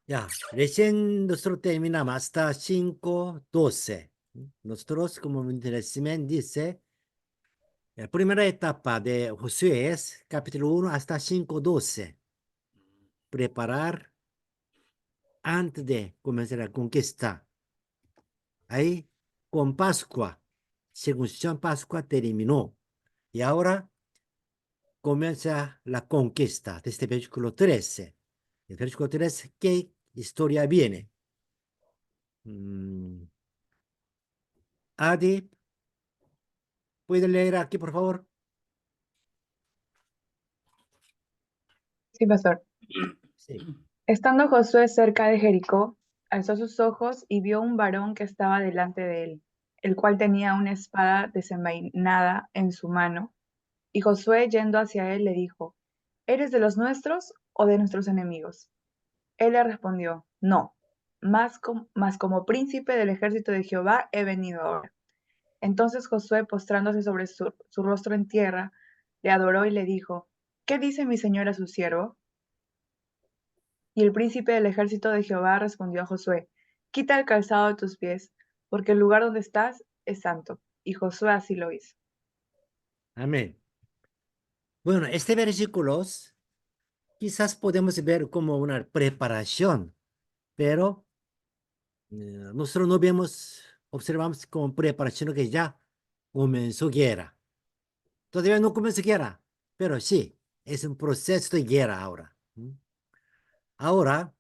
Ya, recién nosotros terminamos hasta 5:12. Nosotros, como resumen, dice, la primera etapa de Josué es capítulo 1 hasta 5:12. Preparar antes de comenzar la conquista. Ahí, con Pascua, circuncisión Pascua terminó. Y ahora comienza la conquista desde el versículo 13. El versículo 13, ¿qué historia viene? Mm, Adi, ¿puede leer aquí, por favor? Sí, pastor. Sí. Estando Josué cerca de Jericó, alzó sus ojos y vio un varón que estaba delante de él, el cual tenía una espada desenvainada en su mano. Y Josué, yendo hacia él, le dijo: ¿Eres de los nuestros o de nuestros enemigos? Él le respondió: No, mas como príncipe del ejército de Jehová he venido ahora. Entonces Josué, postrándose sobre su rostro en tierra, le adoró y le dijo: ¿Qué dice mi señor a su siervo? Y el príncipe del ejército de Jehová respondió a Josué: Quita el calzado de tus pies, porque el lugar donde estás es santo. Y Josué así lo hizo. Amén. Bueno, este versículo quizás podemos ver como una preparación, pero nosotros no vemos, observamos como preparación que ya comenzó guerra. Todavía no comenzó guerra, pero sí, es un proceso de guerra ahora. Ahora,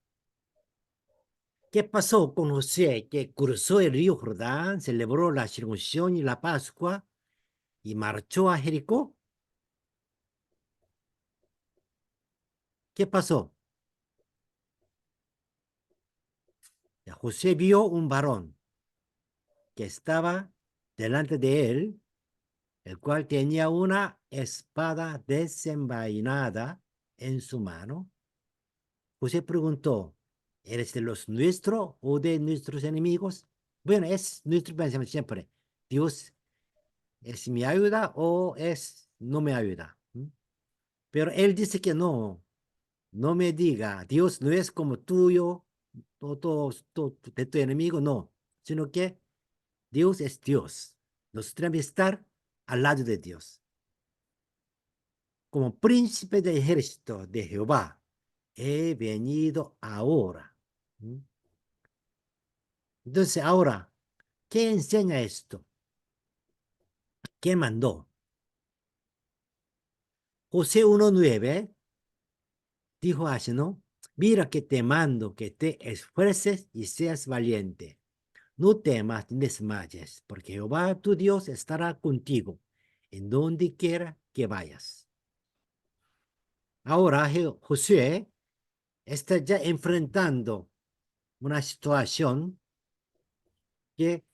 ¿qué pasó con José que cruzó el río Jordán, celebró la circuncisión y la Pascua y marchó a Jericó? ¿Qué pasó? José vio un varón que estaba delante de él, el cual tenía una espada desenvainada en su mano. José preguntó: ¿Eres de los nuestros o de nuestros enemigos? Bueno, es nuestro pensamiento siempre. ¿Dios es mi ayuda o es no me ayuda? Pero él dice que no, no me diga, Dios no es como tuyo, de tu enemigo, no, sino que Dios es Dios. Nosotros tenemos que estar al lado de Dios. Como príncipe del ejército de Jehová, he venido ahora. ¿Mm? Entonces, ahora, ¿qué enseña esto? ¿Qué mandó? José 1:9 dijo así, ¿no? Mira que te mando que te esfuerces y seas valiente. No temas ni desmayes, porque Jehová tu Dios estará contigo en donde quiera que vayas. Ahora Josué está ya enfrentando una situación que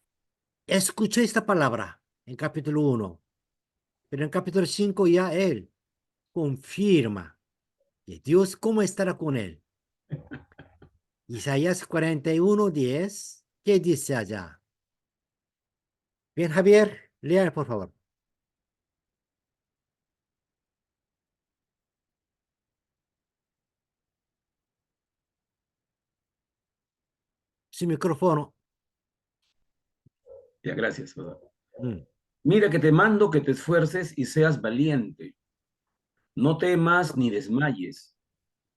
escuchó esta palabra en capítulo 1, pero en capítulo 5 ya él confirma que Dios cómo estará con él. Isaías 41:10, ¿qué dice allá? Bien, Javier, lea por favor. Su micrófono. Ya, gracias, ¿verdad? Mm. Mira que te mando que te esfuerces y seas valiente. No temas ni desmayes,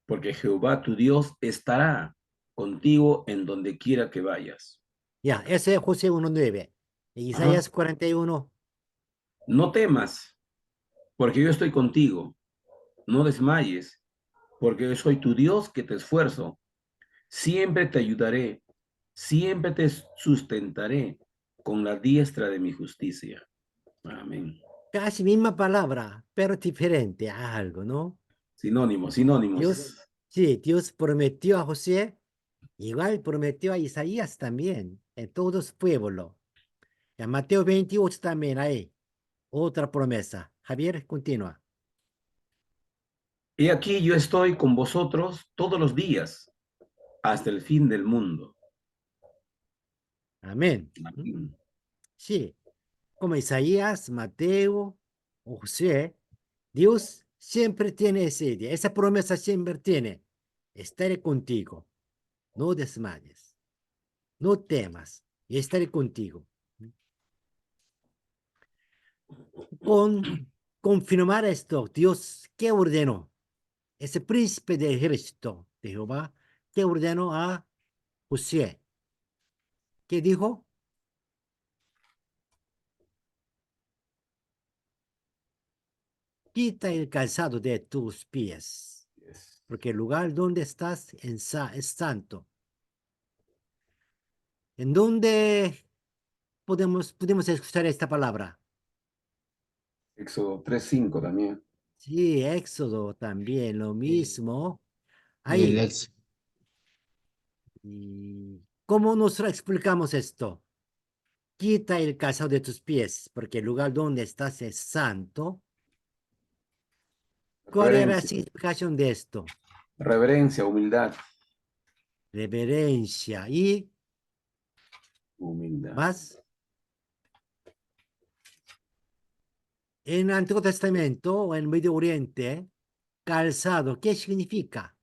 porque Jehová tu Dios estará contigo en donde quiera que vayas. Ya, ese es José 1:9. Ajá. Isaías 41. No temas, porque yo estoy contigo. No desmayes, porque yo soy tu Dios que te esfuerzo. Siempre te ayudaré, siempre te sustentaré con la diestra de mi justicia. Amén. Casi misma palabra, pero diferente a algo, ¿no? Sinónimos, sinónimos. Dios, sí, Dios prometió a José, igual prometió a Isaías también, en todos pueblos. En Mateo 28 también hay otra promesa. Javier, continúa. He aquí yo estoy con vosotros todos los días hasta el fin del mundo. Amén. Amén. Sí, como Isaías, Mateo o José, Dios siempre tiene esa idea, esa promesa siempre tiene. Estaré contigo. no desmayes, no temas, y estaré contigo. Con confirmar esto, Dios, ¿qué ordenó? Ese príncipe del ejército de Jehová, ¿qué ordenó a Josué? ¿Qué dijo? Quita el calzado de tus pies, Yes. porque el lugar donde estás es santo. ¿En dónde podemos escuchar esta palabra? Éxodo 3:5 también. Sí, Éxodo también, lo mismo. El Ahí. ex. ¿Y cómo nos explicamos esto? Quita el calzado de tus pies, porque el lugar donde estás es santo. ¿Cuál era la Reverencia, significación de esto? reverencia, humildad. Reverencia. ¿Y Humildad. más? En el Antiguo Testamento o en Medio Oriente, calzado, ¿qué significa?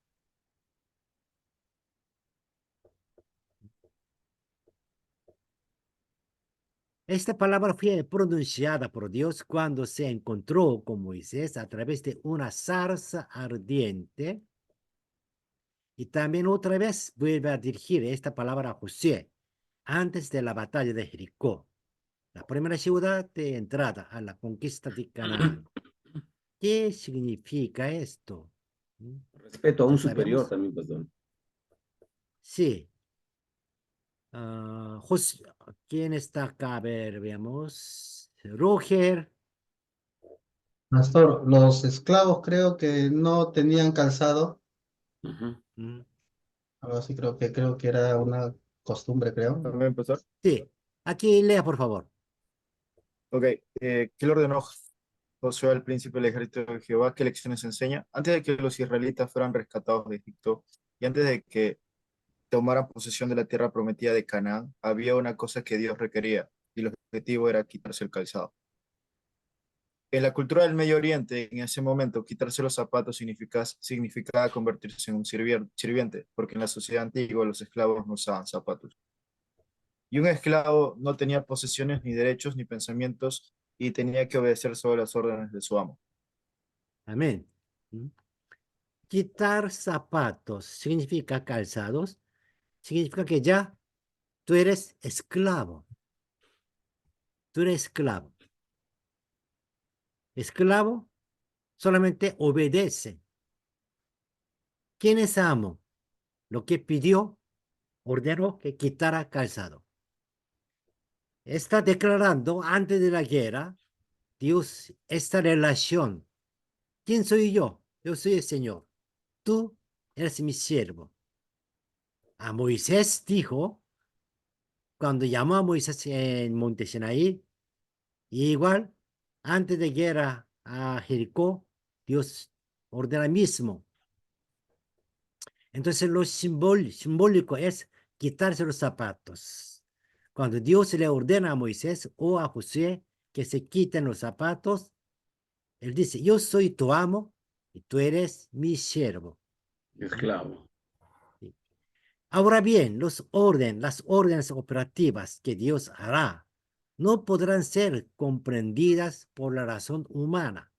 Esta palabra fue pronunciada por Dios cuando se encontró con Moisés a través de una zarza ardiente. Y también otra vez vuelve a dirigir esta palabra a Josué antes de la batalla de Jericó, la primera ciudad de entrada a la conquista de Canaán. ¿Qué significa esto? ¿Mm? Respeto a ¿Ya un superior sabemos? también, pastor. Sí. ¿Quién está acá? A ver, veamos. Roger. Pastor, los esclavos creo que no tenían calzado, Ujú. ¿Mm? algo así creo que era una costumbre, creo. También, pastor. Sí. Aquí lea, por favor. Ok, ¿qué le ordenó Josué al príncipe del ejército de Jehová? ¿Qué lecciones enseña? Antes de que los israelitas fueran rescatados de Egipto y antes de que tomaran posesión de la tierra prometida de Canaán, había una cosa que Dios requería y el objetivo era quitarse el calzado. En la cultura del Medio Oriente, en ese momento, quitarse los zapatos significaba convertirse en un sirviente, porque en la sociedad antigua los esclavos no usaban zapatos. Y un esclavo no tenía posesiones, ni derechos, ni pensamientos, y tenía que obedecer solo las órdenes de su amo. Amén. ¿Mm? Quitar zapatos significa calzados. Significa que ya tú eres esclavo. Tú eres esclavo. Esclavo solamente obedece. ¿Quién es amo? Lo que pidió, ordenó que quitara calzado. Está declarando antes de la guerra, Dios, esta relación. ¿Quién soy yo? Yo soy el Señor. Tú eres mi siervo. A Moisés dijo, cuando llamó a Moisés en Monte Sinaí, y igual, antes de guerra a Jericó, Dios ordena mismo. Entonces lo simbólico es quitarse los zapatos. Cuando Dios le ordena a Moisés o a Josué que se quiten los zapatos, él dice, yo soy tu amo y tú eres mi siervo. Esclavo. Ahora bien, las órdenes operativas que Dios hará no podrán ser comprendidas por la razón humana.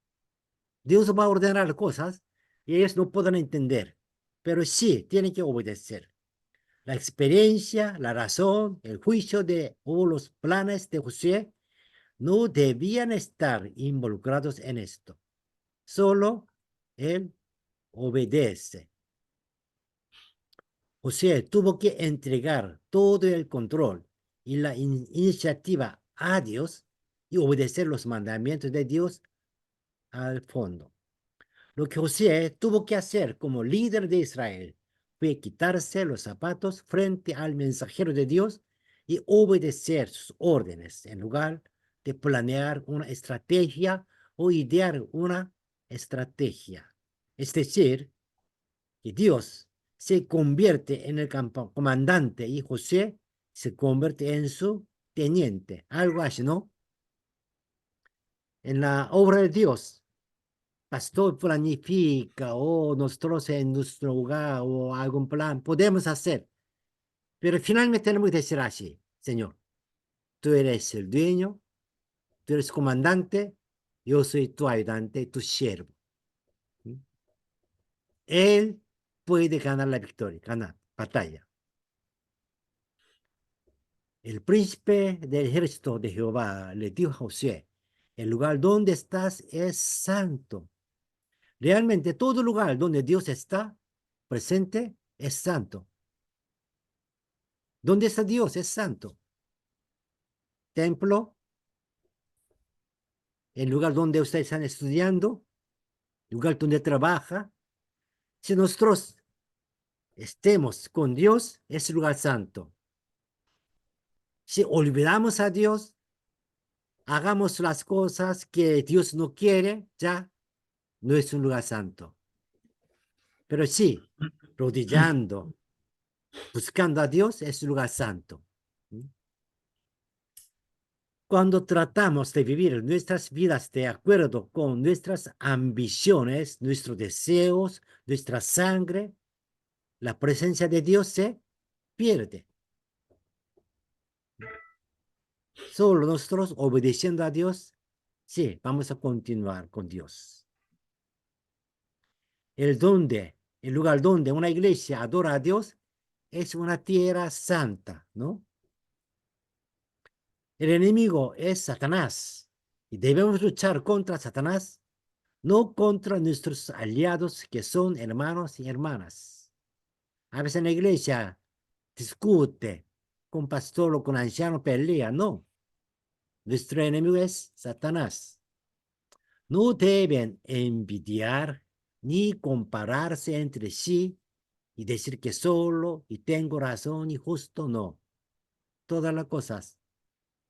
Dios va a ordenar cosas y ellos no podrán entender, pero sí tienen que obedecer. La experiencia, la razón, el juicio o los planes de José no debían estar involucrados en esto. Solo él obedece. José tuvo que entregar todo el control y la iniciativa a Dios y obedecer los mandamientos de Dios al fondo. Lo que José tuvo que hacer como líder de Israel fue quitarse los zapatos frente al mensajero de Dios y obedecer sus órdenes en lugar de planear una estrategia o idear una estrategia. Es decir, que Dios se convierte en el comandante y José se convierte en su teniente. Algo así, ¿no? En la obra de Dios, pastor planifica o nosotros en nuestro hogar o algún plan podemos hacer, Pero finalmente tenemos que decir así, Señor, tú eres el dueño, tú eres comandante, yo soy tu ayudante, tu siervo. ¿Sí? Él puede ganar la victoria, ganar batalla. El príncipe del ejército de Jehová le dijo a Josué, el lugar donde estás es santo. Realmente todo lugar donde Dios está presente es santo. ¿Dónde está Dios? Es santo. Templo, el lugar donde ustedes están estudiando, el lugar donde trabaja. Si nosotros estemos con Dios, es lugar santo. Si olvidamos a Dios, hagamos las cosas que Dios no quiere, ya no es un lugar santo. Pero sí, rodillando, buscando a Dios, es un lugar santo. Cuando tratamos de vivir nuestras vidas de acuerdo con nuestras ambiciones, nuestros deseos, nuestra sangre, la presencia de Dios se pierde. Solo nosotros obedeciendo a Dios, sí, vamos a continuar con Dios. El lugar donde una iglesia adora a Dios es una tierra santa, ¿no? El enemigo es Satanás y debemos luchar contra Satanás, no contra nuestros aliados que son hermanos y hermanas. A veces en la iglesia discute con pastor o con anciano, pelea, no. Nuestro enemigo es Satanás. No deben envidiar ni compararse entre sí y decir que solo y tengo razón y justo no. Todas las cosas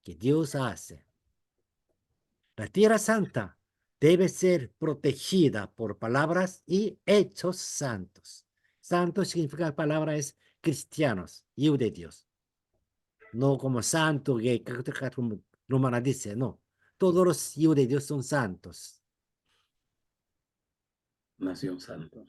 que Dios hace. La tierra santa debe ser protegida por palabras y hechos santos. Santo significa la palabra es cristianos, hijo de Dios. No como santo que Romana dice, no. Todos los hijos de Dios son santos. Nación Santo.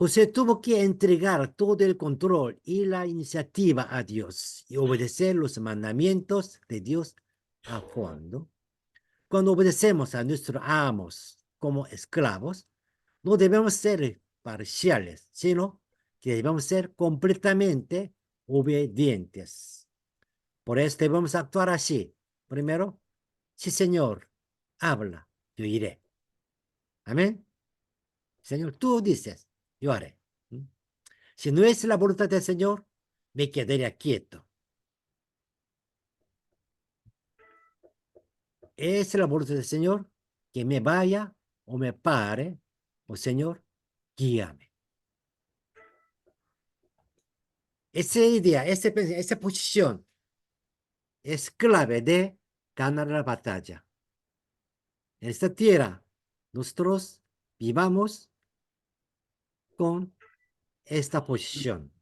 José tuvo que entregar todo el control y la iniciativa a Dios y obedecer los mandamientos de Dios a fondo. Cuando obedecemos a nuestros amos como esclavos, no debemos ser parciales, sino que debemos ser completamente obedientes. Por eso debemos actuar así. Primero, sí, Señor, habla, yo iré. Amén. Señor, tú dices, yo haré. Si no es la voluntad del Señor, me quedaré quieto. Es la voluntad del Señor que me vaya o me pare, o Señor, guíame. Esa idea, esa posición es clave de ganar la batalla. En esta tierra, nosotros vivamos con esta posición.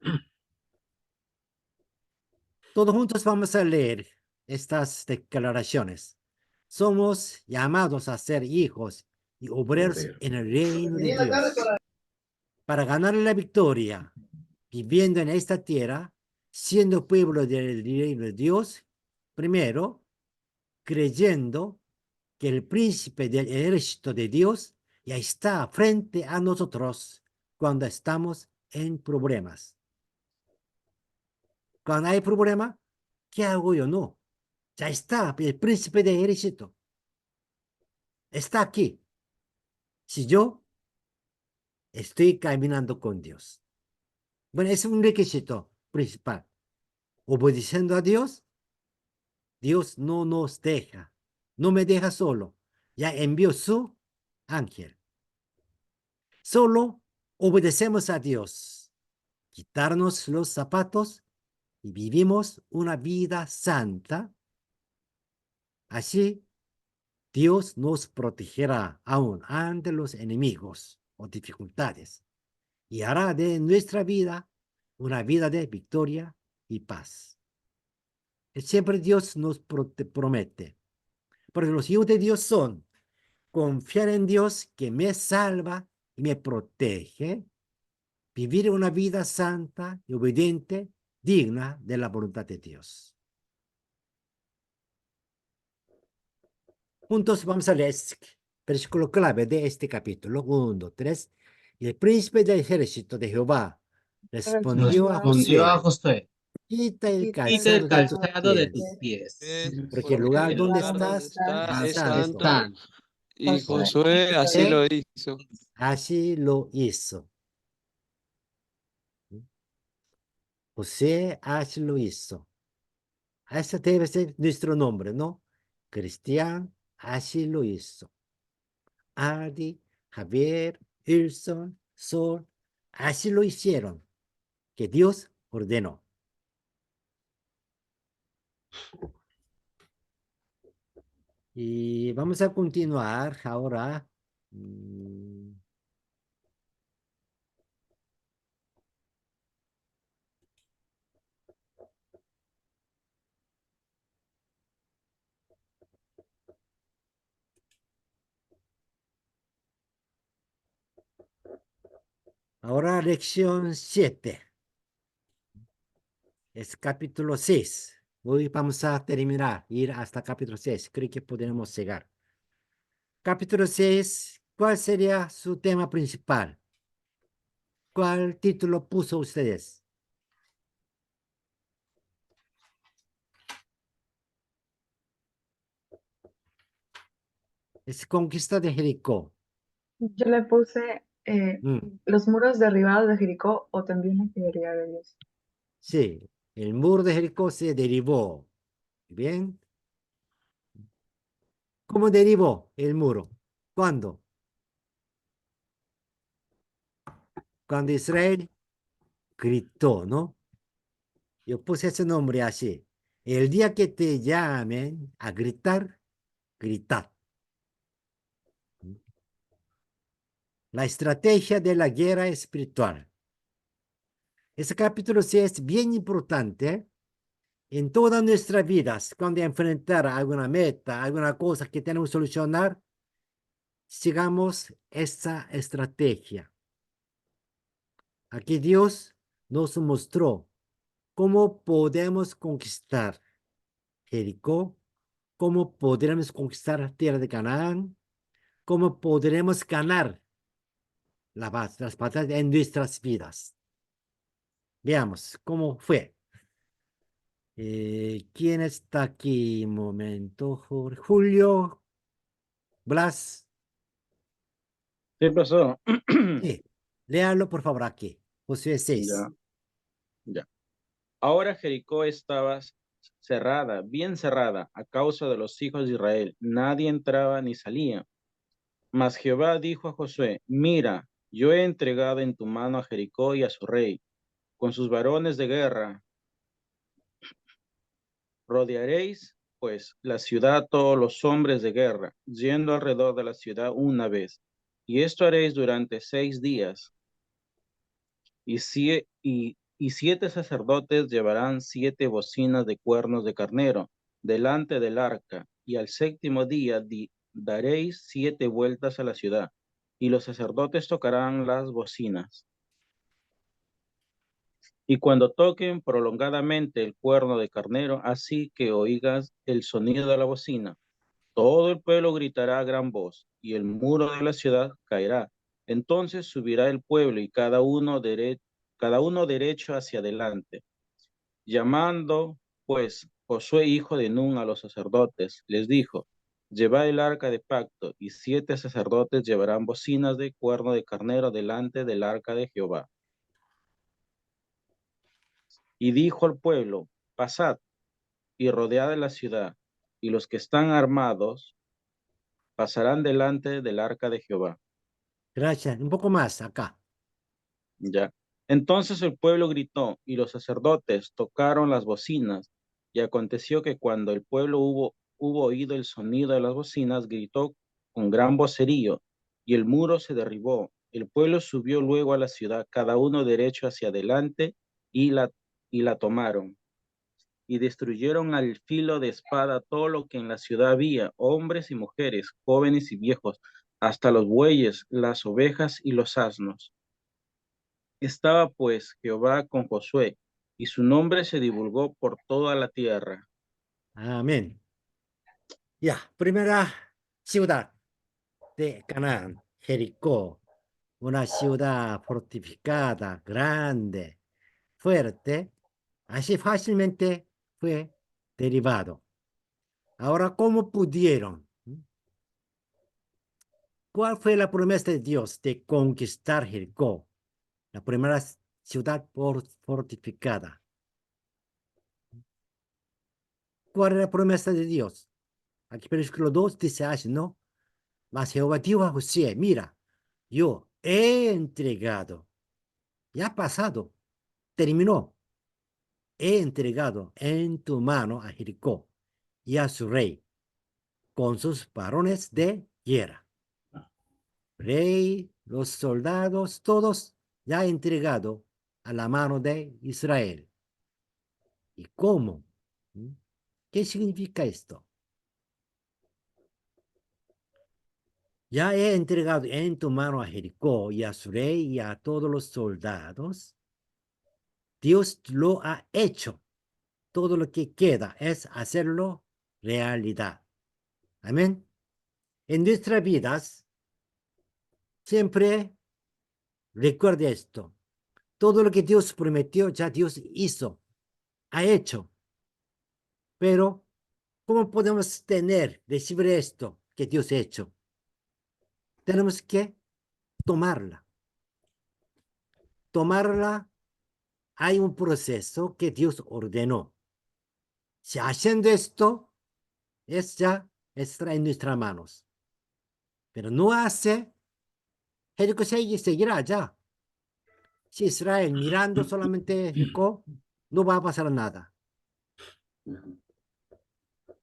Todos juntos vamos a leer estas declaraciones. Somos llamados a ser hijos y obreros en el reino de Dios. Para ganar la victoria, viviendo en esta tierra, siendo pueblo del reino de Dios, primero, creyendo que el príncipe del ejército de Dios ya está frente a nosotros cuando estamos en problemas. Cuando hay problema, ¿qué hago yo? No. Ya está, el príncipe del ejército. Está aquí. Si yo estoy caminando con Dios. Bueno, es un requisito principal. Obedeciendo a Dios, Dios no nos deja. No me deja solo. Ya envió su ángel. Solo obedecemos a Dios. Quitarnos los zapatos y vivimos una vida santa. Así, Dios nos protegerá aún ante los enemigos o dificultades y hará de nuestra vida una vida de victoria y paz. Siempre Dios nos promete. Porque los hijos de Dios son confiar en Dios que me salva y me protege, vivir una vida santa y obediente digna de la voluntad de Dios. Juntos vamos a leer este versículo clave de este capítulo. 1, 2, 3. Y el príncipe del ejército de Jehová respondió a Respondió a Josué: Josué, quita el quita el calzado de tus calzado de tus pies, pies, porque el Porque lugar el donde lugar donde estás está es es santo. santo. santo. Y Josué así Josué lo hizo. así lo hizo. José así lo hizo. Ese debe ser nuestro nombre, ¿no? Cristian así lo hizo. Adi, Javier, Wilson, Sol, así lo hicieron, que Dios ordenó. Y vamos a continuar ahora. Ahora lección 7. Es capítulo 6. Hoy vamos a terminar, ir hasta capítulo 6. Creo que podemos llegar. Capítulo 6, ¿cuál sería su tema principal? ¿Cuál título puso ustedes? Es conquista de Jericó. Yo le puse Mm, los muros derribados de Jericó o también la fidelidad de Dios. sí, el muro de Jericó se derribó. Bien. ¿Cómo derribó el muro? ¿Cuándo? Cuando Israel gritó, ¿no? Yo puse ese nombre así. El día que te llamen a gritar, gritad. La estrategia de la guerra espiritual. Ese capítulo sí es bien importante en todas nuestras vidas. Cuando enfrentar alguna meta, alguna cosa que tenemos que solucionar, sigamos esa estrategia. Aquí Dios nos mostró cómo podemos conquistar Jericó, cómo podremos conquistar la tierra de Canaán, cómo podremos ganar las batallas en nuestras vidas. Veamos cómo fue. ¿Quién está aquí? Un momento, Julio, Blas. ¿Qué pasó? Sí, léalo por favor aquí. Josué 6. Ya, ya. Ahora Jericó estaba cerrada, bien cerrada, a causa de los hijos de Israel. Nadie entraba ni salía. Mas Jehová dijo a Josué: Mira, yo he entregado en tu mano a Jericó y a su rey, con sus varones de guerra. Rodearéis, pues, la ciudad todos los hombres de guerra, yendo alrededor de la ciudad una vez. Y esto haréis durante 6 días. Y 7 sacerdotes llevarán 7 bocinas de cuernos de carnero delante del arca, y al séptimo día daréis 7 vueltas a la ciudad, y los sacerdotes tocarán las bocinas. Y cuando toquen prolongadamente el cuerno de carnero, así que oigas el sonido de la bocina, todo el pueblo gritará a gran voz, y el muro de la ciudad caerá. Entonces subirá el pueblo y cada uno derecho hacia adelante. Llamando, pues, Josué, hijo de Nun, a los sacerdotes, les dijo: Llevad el arca de pacto, y 7 sacerdotes llevarán bocinas de cuerno de carnero delante del arca de Jehová. Y dijo al pueblo: Pasad y rodead la ciudad, y los que están armados pasarán delante del arca de Jehová. Gracias. Un poco más acá. Ya. Entonces el pueblo gritó, y los sacerdotes tocaron las bocinas. Y aconteció que cuando el pueblo hubo oído el sonido de las bocinas, gritó con gran vocerío, y el muro se derribó. El pueblo subió luego a la ciudad, cada uno derecho hacia adelante, y la tomaron. Y destruyeron al filo de espada todo lo que en la ciudad había, hombres y mujeres, jóvenes y viejos, hasta los bueyes, las ovejas y los asnos. Estaba pues Jehová con Josué, y su nombre se divulgó por toda la tierra. Amén. Ya, primera ciudad de Canaán, Jericó, una ciudad fortificada, grande, fuerte, así fácilmente fue derribado. Ahora, ¿cómo pudieron? ¿Cuál fue la promesa de Dios de conquistar Jericó, la primera ciudad fortificada? ¿Cuál es la promesa de Dios? Aquí, versículo 2 dice así, ¿no? Mas Jehová dijo a José, mira, yo he entregado, ya ha pasado, terminó, he entregado en tu mano a Jericó y a su rey, con sus varones de guerra. Rey, los soldados, todos ya entregado a la mano de Israel. ¿Y cómo? ¿Qué significa esto? Ya he entregado en tu mano a Jericó y a su rey y a todos los soldados. Dios lo ha hecho. Todo lo que queda es hacerlo realidad. Amén. En nuestras vidas, siempre recuerde esto. Todo lo que Dios prometió, ya Dios hizo, ha hecho. Pero, ¿cómo podemos recibir esto que Dios ha hecho? Tenemos que tomarla. Tomarla, hay un proceso que Dios ordenó. Si haciendo esto, es ya está en nuestras manos. Pero no hace, Jericó seguirá allá. Si Israel mirando solamente Jericó, no va a pasar nada.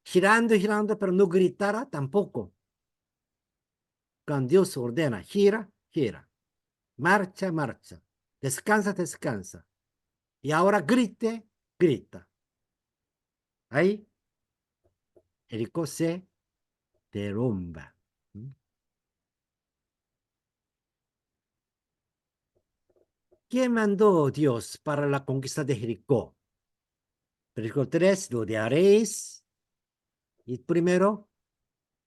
Girando, girando, pero no gritará tampoco. Cuando Dios ordena, gira, gira. Marcha, marcha. Descansa, descansa. Y ahora grite, grita. Ahí, Jericó se derrumba. ¿Quién mandó Dios para la conquista de Jericó? Versículo 3, rodearéis. Y primero,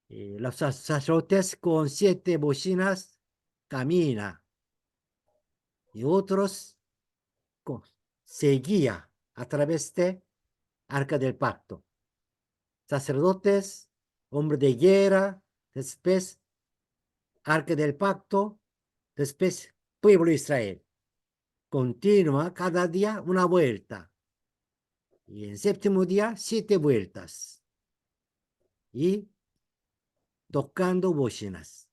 los sacerdotes con 7 bocinas camina. Y otros seguía a través de Arca del Pacto. Sacerdotes, hombre de guerra, después Arca del Pacto, después pueblo de Israel. Continúa cada día una vuelta. Y en séptimo día, 7 vueltas. Y tocando bocinas.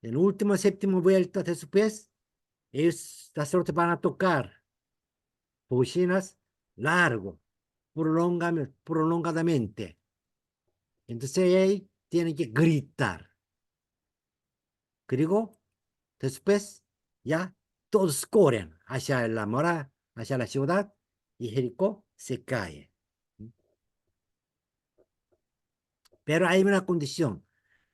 En última séptima vuelta después, ellos sacerdotes van a tocar bocinas largo, prolongadamente. Entonces ahí tienen que gritar. Griego, después ya todos corren hacia la muralla, hacia la ciudad, y Jericó se cae. Pero hay una condición.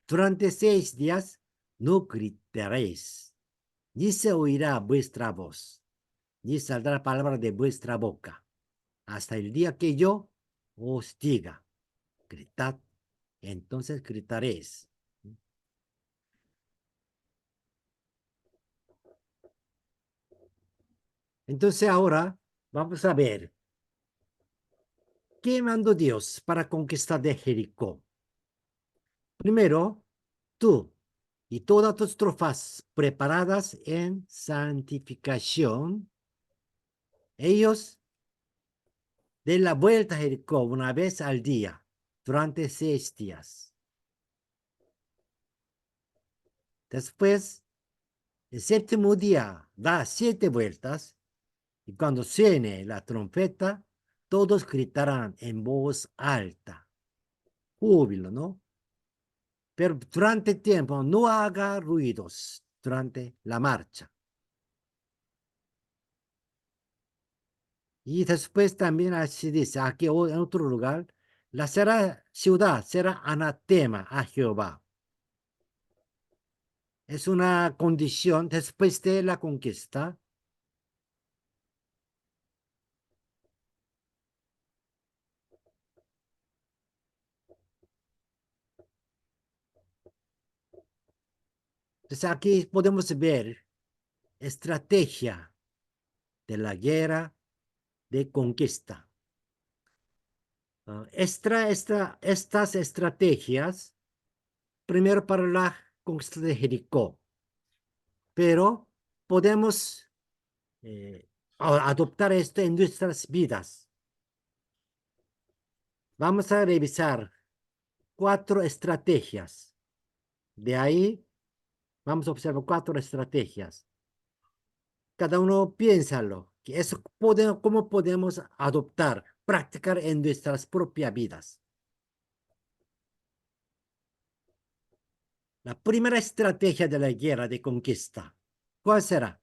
Durante 6 días no gritaréis, ni se oirá vuestra voz, ni saldrá palabra de vuestra boca, hasta el día que yo os diga, gritad, entonces gritaréis. Entonces ahora vamos a ver, ¿qué mandó Dios para conquistar de Jericó? Primero, tú y todas tus tropas preparadas en santificación, ellos den la vuelta a Jericó una vez al día, durante 6 días. Después, el séptimo día da 7 vueltas, y cuando suene la trompeta, todos gritarán en voz alta. Júbilo, ¿no? Pero durante el tiempo no haga ruidos durante la marcha. Y después también así dice, aquí en otro lugar, la ciudad será anatema a Jehová. Es una condición después de la conquista. Entonces aquí podemos ver estrategia de la guerra de conquista. Estas estrategias, primero para la conquista de Jericó, pero podemos adoptar esto en nuestras vidas. Vamos a revisar 4 estrategias. De ahí vamos a observar 4 estrategias. Cada uno piénsalo, que eso cómo podemos adoptar, practicar en nuestras propias vidas. La primera estrategia de la guerra de conquista, ¿cuál será?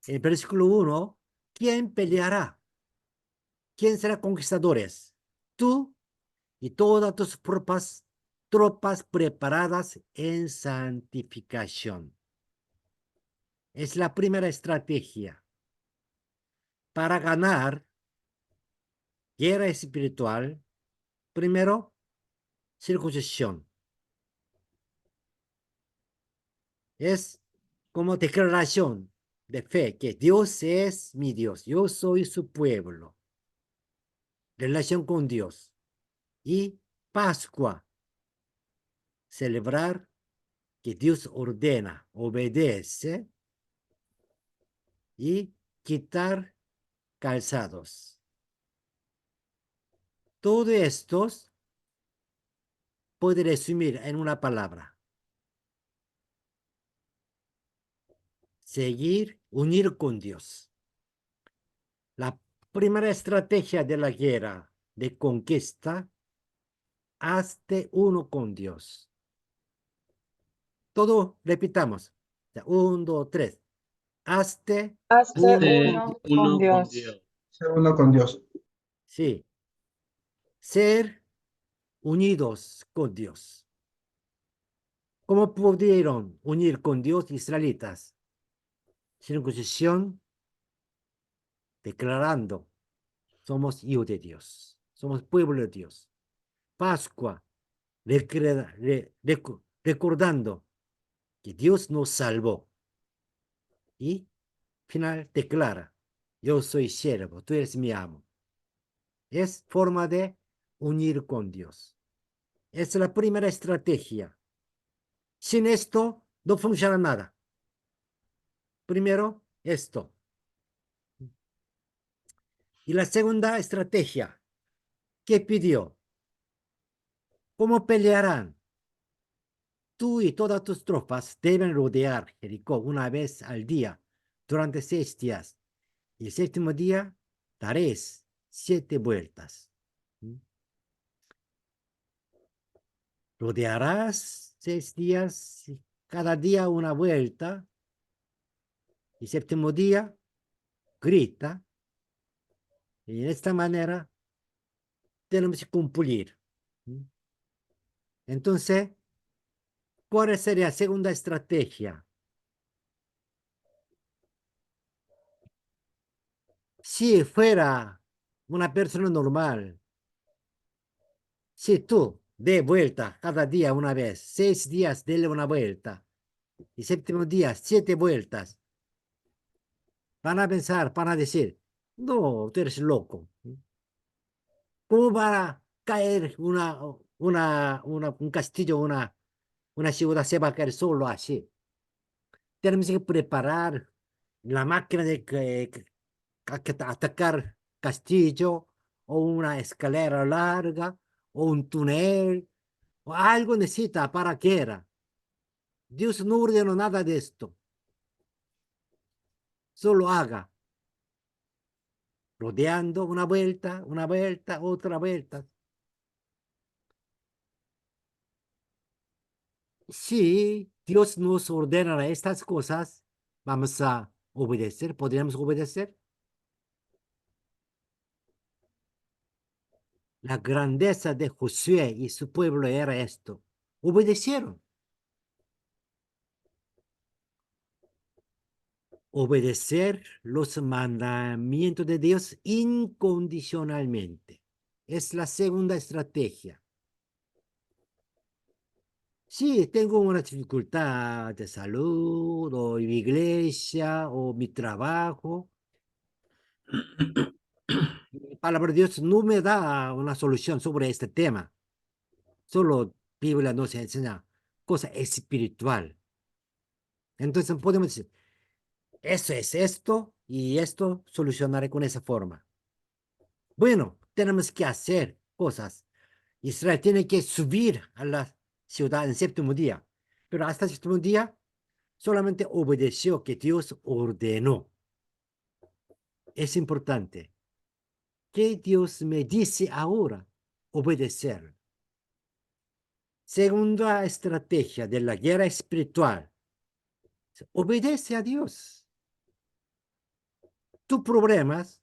El versículo 1, ¿quién peleará? ¿Quién será conquistadores? Tú y todas tus tropas preparadas en santificación. Es la primera estrategia. Para ganar guerra espiritual, primero, circuncisión. Es como declaración de fe que Dios es mi Dios, yo soy su pueblo. Relación con Dios. Y Pascua, celebrar que Dios ordena, obedece y quitar calzados. Todo esto puede resumir en una palabra. Seguir, unir con Dios. La primera estrategia de la guerra de conquista, hazte uno con Dios. Todo repitamos. 1, 2, 3. Hazte Hazte uno. uno con Uno con Dios. Dios. Ser uno con Dios. Sí. Ser unidos con Dios. ¿Cómo pudieron unir con Dios israelitas? Circuncisión, declarando, somos hijos de Dios, somos pueblo de Dios. Pascua, recordando que Dios nos salvó. Y final declara, yo soy siervo, tú eres mi amo. Es forma de unir con Dios. Es la primera estrategia. Sin esto no funciona nada. Primero, esto. Y la segunda estrategia, ¿qué pidió? ¿Cómo pelearán? Tú y todas tus tropas deben rodear Jericó una vez al día durante 6 días. Y el séptimo día daréis 7 vueltas. Rodearás 6 días, cada día una vuelta. Y séptimo día grita. Y de esta manera tenemos que cumplir. Entonces, ¿cuál sería la segunda estrategia? Si fuera una persona normal, si tú de vuelta cada día una vez, 6 días dele una vuelta, y séptimo día 7 vueltas, van a pensar, van a decir, no, tú eres loco. ¿Cómo va a caer un castillo, una ciudad se va a caer solo así? Tenemos que preparar la máquina de atacar castillo, o una escalera larga, o un túnel, o algo necesita para guerra. Dios no ordenó nada de esto. Solo haga. Rodeando una vuelta, otra vuelta. Si Dios nos ordena estas cosas, vamos a obedecer, podríamos obedecer. La grandeza de Josué y su pueblo era esto. Obedecieron. obedecer los mandamientos de Dios incondicionalmente. Es la segunda estrategia. Sí, tengo una dificultad de salud, o mi iglesia, o mi trabajo. La palabra de Dios no me da una solución sobre este tema. Solo Biblia nos enseña cosa espiritual. Entonces podemos decir, eso es esto y esto solucionaré con esa forma. Bueno, tenemos que hacer cosas. Israel tiene que subir a la ciudad en séptimo día, pero hasta el séptimo día solamente obedeció que Dios ordenó. Es importante. ¿Qué Dios me dice ahora? Obedecer. Segunda estrategia de la guerra espiritual. Obedece a Dios. Tus problemas,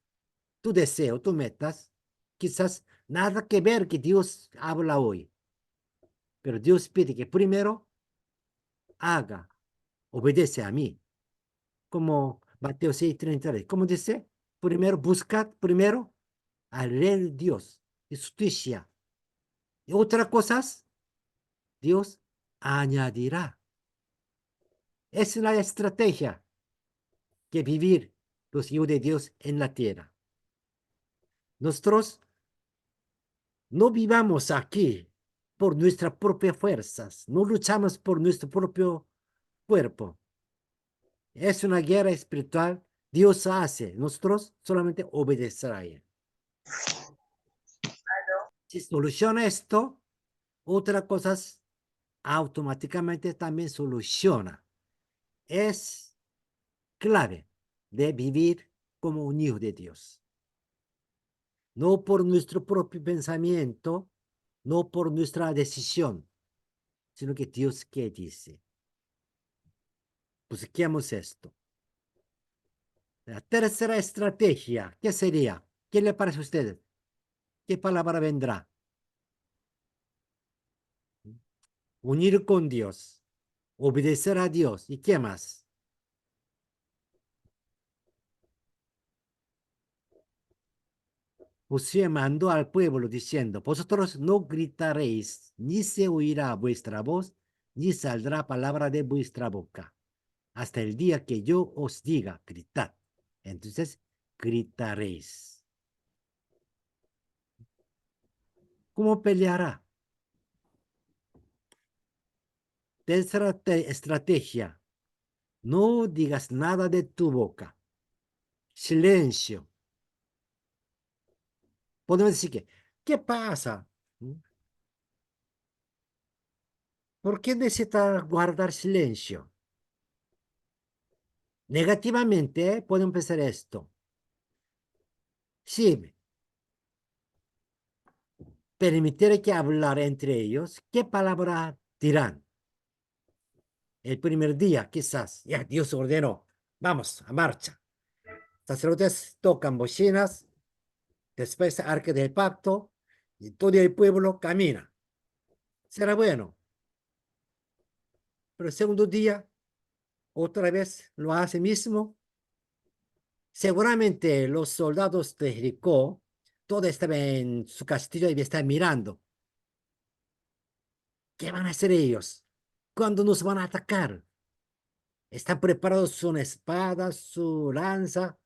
tu deseo, tus metas, quizás nada que ver que Dios habla hoy. Pero Dios pide que primero haga, obedece a mí. Como Mateo 6:33. Como dice, primero buscad primero al rey de Dios y justicia. Y otras cosas, Dios añadirá. Es la estrategia que vivir los hijos de Dios en la tierra. Nosotros no vivamos aquí por nuestras propias fuerzas, no luchamos por nuestro propio cuerpo. Es una guerra espiritual. Dios hace, nosotros solamente obedecer a Él. Si soluciona esto, otras cosas automáticamente también soluciona. Es clave de vivir como un hijo de Dios. No por nuestro propio pensamiento, no por nuestra decisión, sino que Dios qué dice. Busquemos esto. La tercera estrategia, ¿qué sería? ¿Qué le parece a usted? ¿Qué palabra vendrá? Unir con Dios, obedecer a Dios. ¿Y qué más? Josué mandó al pueblo diciendo, vosotros no gritaréis, ni se oirá vuestra voz, ni saldrá palabra de vuestra boca, hasta el día que yo os diga, gritad. Entonces, gritaréis. ¿Cómo peleará? Tercera estrategia. No digas nada de tu boca. Silencio. Podemos decir que, ¿qué pasa? ¿Por qué necesita guardar silencio? Negativamente, podemos pensar esto. Sí, permitir que hablar entre ellos, ¿qué palabra dirán? El primer día, quizás, ya Dios ordenó, vamos, a marcha. Sacerdotes tocan bocinas, después arca del pacto, y todo el pueblo camina. Será bueno. Pero el segundo día, otra vez lo hace mismo. Seguramente los soldados de Jericó, todos estaban en su castillo y estaban mirando. ¿Qué van a hacer ellos? ¿Cuándo nos van a atacar? Están preparados su espada, su lanza,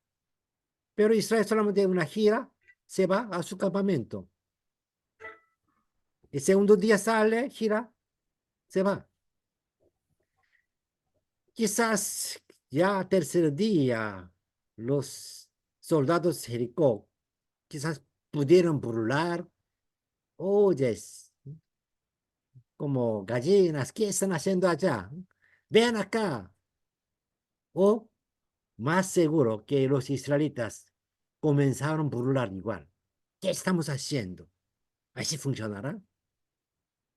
pero Israel solamente una gira, se va a su campamento. El segundo día sale, gira, se va. Quizás ya tercer día los soldados de Jericó quizás pudieron burlar, oyes, como gallinas, ¿qué están haciendo allá? Ven acá. O más seguro que los israelitas comenzaron a burlar igual. ¿Qué estamos haciendo? ¿Así funcionará?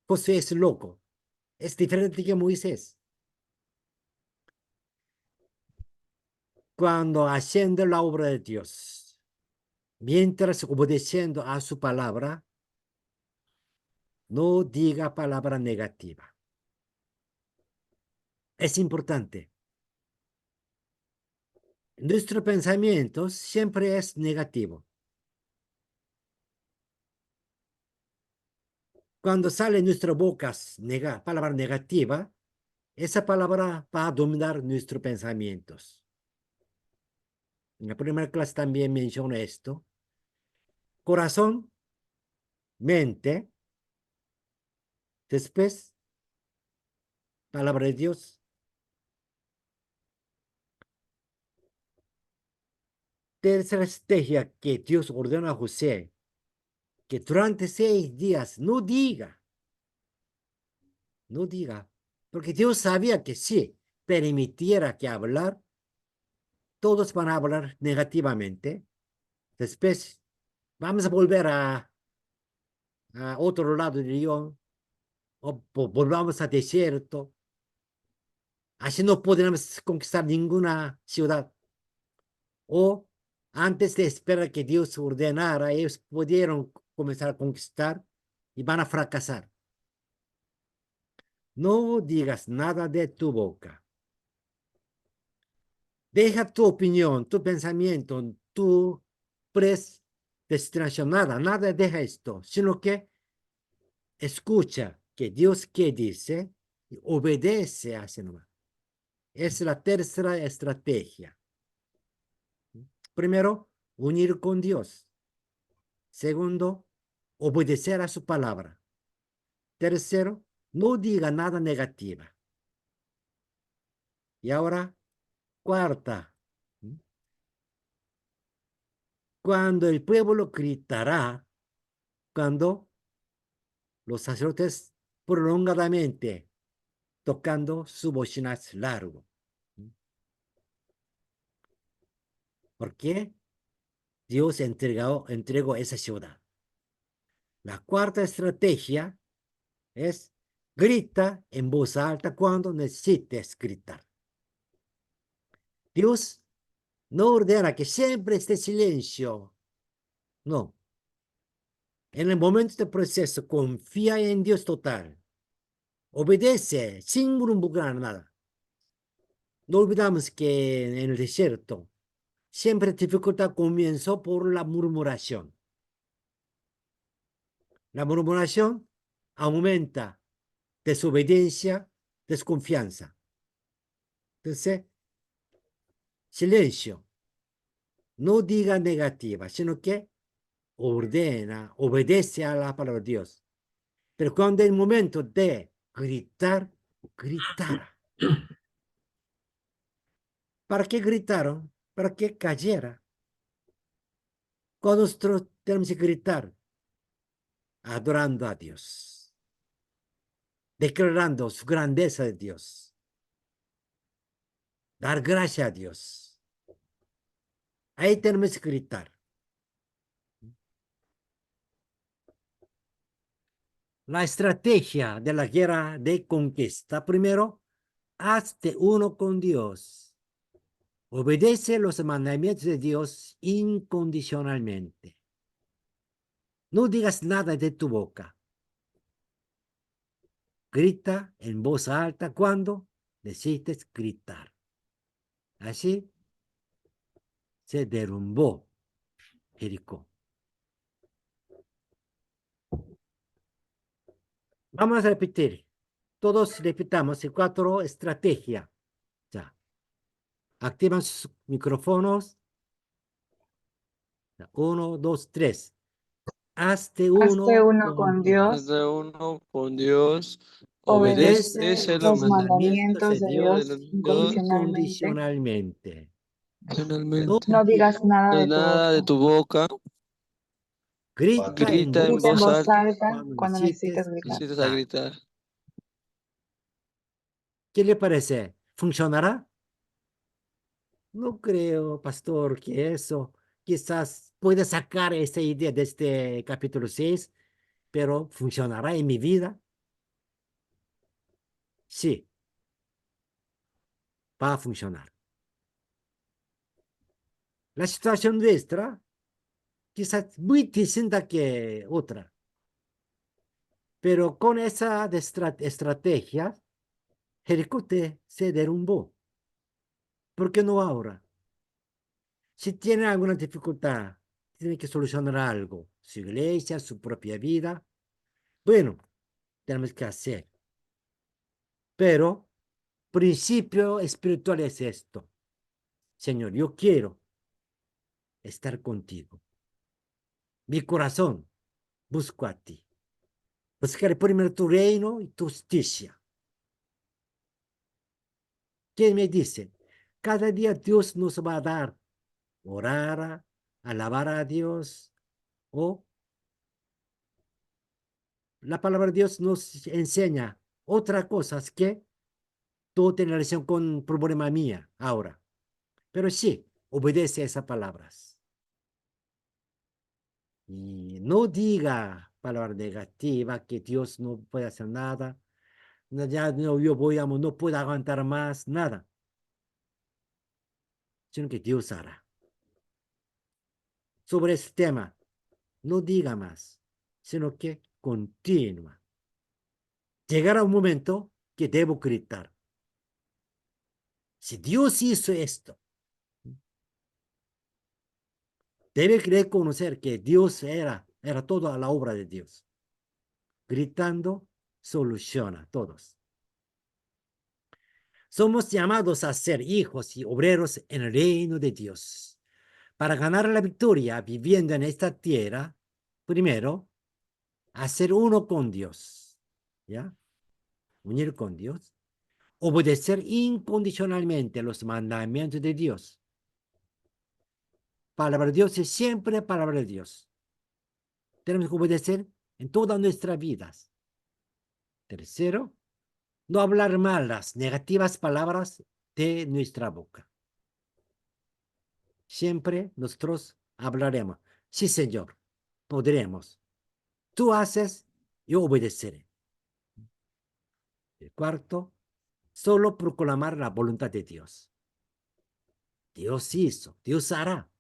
José es loco. Es diferente que Moisés. Cuando haciendo la obra de Dios, mientras obedeciendo a su palabra, no diga palabra negativa. Es importante. Nuestro pensamiento siempre es negativo. Cuando sale de nuestra boca palabra negativa, esa palabra va a dominar nuestros pensamientos. En la primera clase también menciono esto. Corazón, mente, después, palabra de Dios. Tercera estrategia que Dios ordena a José, que durante 6 días no diga, porque Dios sabía que si permitiera que hablar, todos van a hablar negativamente. Después, vamos a volver a otro lado del río, o volvamos a desierto. Así no podremos conquistar ninguna ciudad. O antes de esperar que Dios ordenara, ellos pudieron comenzar a conquistar y van a fracasar. No digas nada de tu boca. Deja tu opinión, tu pensamiento, tu predestinación, nada deja esto, sino que escucha que Dios qué dice y obedece a ese nomás. Es la tercera estrategia. Primero, unir con Dios. Segundo, obedecer a su palabra. Tercero, no diga nada negativa. Y ahora, cuarta, cuando el pueblo gritará, cuando los sacerdotes prolongadamente tocando su bocinas largo. ¿Por qué? Dios entregó esa ciudad. La cuarta estrategia es grita en voz alta cuando necesites gritar. Dios no ordena que siempre esté silencio. No. En el momento del proceso, confía en Dios total. Obedece sin murmurar nada. No olvidamos que en el desierto siempre dificultad comenzó por la murmuración. La murmuración aumenta desobediencia, desconfianza. Entonces, silencio. No diga negativa, sino que ordena, obedece a la palabra de Dios. Pero cuando es el momento de gritar, gritara. ¿Para qué gritaron? Para que cayera. Cuando nosotros tenemos que gritar, adorando a Dios, declarando su grandeza de Dios, dar gracias a Dios. Ahí tenemos que gritar. La estrategia de la guerra de conquista. Primero, hazte uno con Dios. Obedece los mandamientos de Dios incondicionalmente. No digas nada de tu boca. Grita en voz alta cuando necesites gritar. Así se derrumbó Jericó. Vamos a repetir. Todos repitamos el 4 estrategias. Ya. Activan sus micrófonos. 1, 2, 3. Hazte Hazte uno uno con con Dios. Dios, Cada uno con Dios, obedece Obedece obedece los los los mandamientos mandamientos mandamientos de de Dios Dios de Dios incondicionalmente. incondicionalmente. No finalmente. No digas digas nada de tu Nada de boca. tu boca, grita en grita en voz Grita en voz voz alta alta, alta cuando cuando necesites necesites gritar. necesitas a gritar. gritar. ¿Qué le parece? ¿Funcionará? No creo, pastor, que eso quizás pueda sacar esa idea de este capítulo 6, pero ¿funcionará en mi vida? Sí, va a funcionar. La situación nuestra quizás muy distinta que otra, pero con esa estrategia, Jericó se derrumbó. ¿Por qué no ahora? Si tienen alguna dificultad, tienen que solucionar algo, su iglesia, su propia vida, bueno, tenemos que hacer. Pero principio espiritual es esto. Señor, yo quiero estar contigo. Mi corazón busco a ti. Buscar primero tu reino y tu justicia. ¿Quién me dice? Cada día Dios nos va a dar orar, alabar a Dios, o la palabra de Dios nos enseña otras cosas que todo tiene relación con problema mía ahora. Pero sí, obedece a esas palabras. Y no diga palabras negativas que Dios no puede hacer nada. No, ya no, yo no puedo aguantar más, nada. Sino que Dios hará. Sobre este tema, no diga más, sino que continúa. Llegará un momento que debo gritar. Si Dios hizo esto, debe reconocer que Dios era toda la obra de Dios. Gritando, soluciona todos. Somos llamados a ser hijos y obreros en el reino de Dios. Para ganar la victoria viviendo en esta tierra, primero, hacer uno con Dios, ¿ya? Unir con Dios. Obedecer incondicionalmente los mandamientos de Dios. Palabra de Dios es siempre palabra de Dios. Tenemos que obedecer en todas nuestras vidas. Tercero, no hablar malas, negativas palabras de nuestra boca. Siempre nosotros hablaremos. Sí, Señor, podremos. Tú haces, yo obedeceré. El cuarto, solo proclamar la voluntad de Dios. Dios hizo, Dios hará.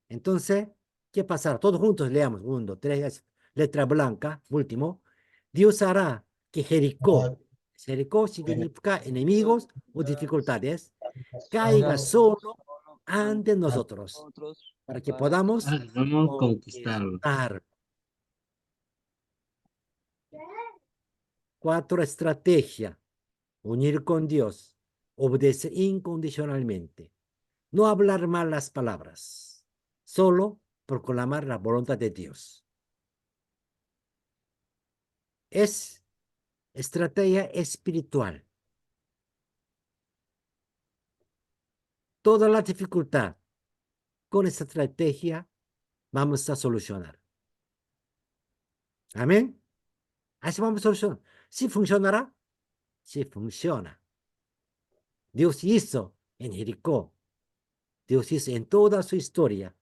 Entonces, ¿qué pasará? Todos juntos leamos. 1, 2, 3, letra blanca, último. Dios hará que Jericó, Jericó significa enemigos o dificultades, caiga solo ante nosotros, Nosotros, para que para que podamos Vamos a conquistarlo. conquistar. 4, estrategia. Unir con Dios. Obedecer incondicionalmente. No hablar malas palabras. Solo proclamar la voluntad de Dios. Es estrategia espiritual. Toda la dificultad con esta estrategia vamos a solucionar. Amén. Así vamos a solucionar. ¿Sí funcionará? Sí funciona. Dios hizo en Jericó. Dios hizo en toda su historia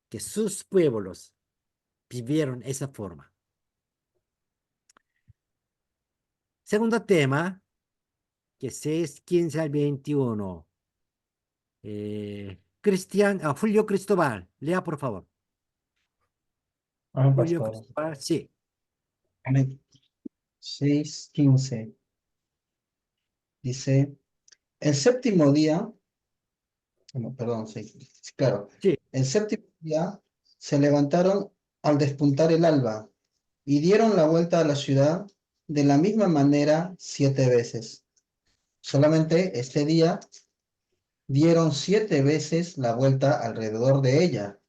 que sus pueblos vivieron esa forma. Segundo tema, que 6, 15 al 21. Julio Cristóbal, lea por favor. Julio Pastor. Cristóbal, sí. Amén. 6:15. Dice, el séptimo día, no, perdón, sí, claro. Sí. El séptimo día se levantaron al despuntar el alba y dieron la vuelta a la ciudad de la misma manera 7 veces. Solamente este día dieron 7 veces la vuelta alrededor de ella.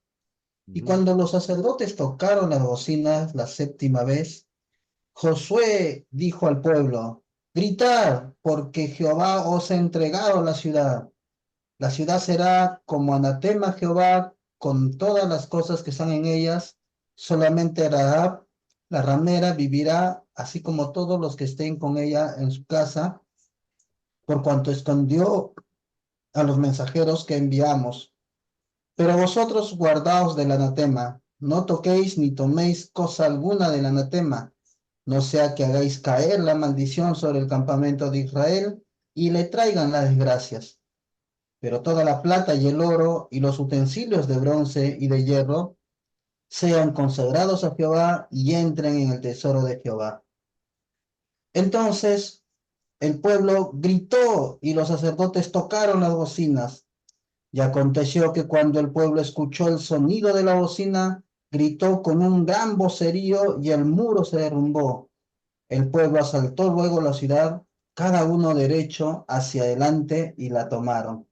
Y cuando los sacerdotes tocaron las bocinas la séptima vez, Josué dijo al pueblo, gritad, porque Jehová os ha entregado la ciudad. La ciudad será como anatema a Jehová con todas las cosas que están en ellas. Solamente Rahab, la ramera, vivirá, así como todos los que estén con ella en su casa, por cuanto escondió a los mensajeros que enviamos. Pero vosotros guardaos del anatema, no toquéis ni toméis cosa alguna del anatema, no sea que hagáis caer la maldición sobre el campamento de Israel y le traigan las desgracias. Pero toda la plata y el oro y los utensilios de bronce y de hierro sean consagrados a Jehová y entren en el tesoro de Jehová. Entonces el pueblo gritó y los sacerdotes tocaron las bocinas. Y aconteció que cuando el pueblo escuchó el sonido de la bocina, gritó con un gran vocerío y el muro se derrumbó. El pueblo asaltó luego la ciudad, cada uno derecho hacia adelante, y la tomaron.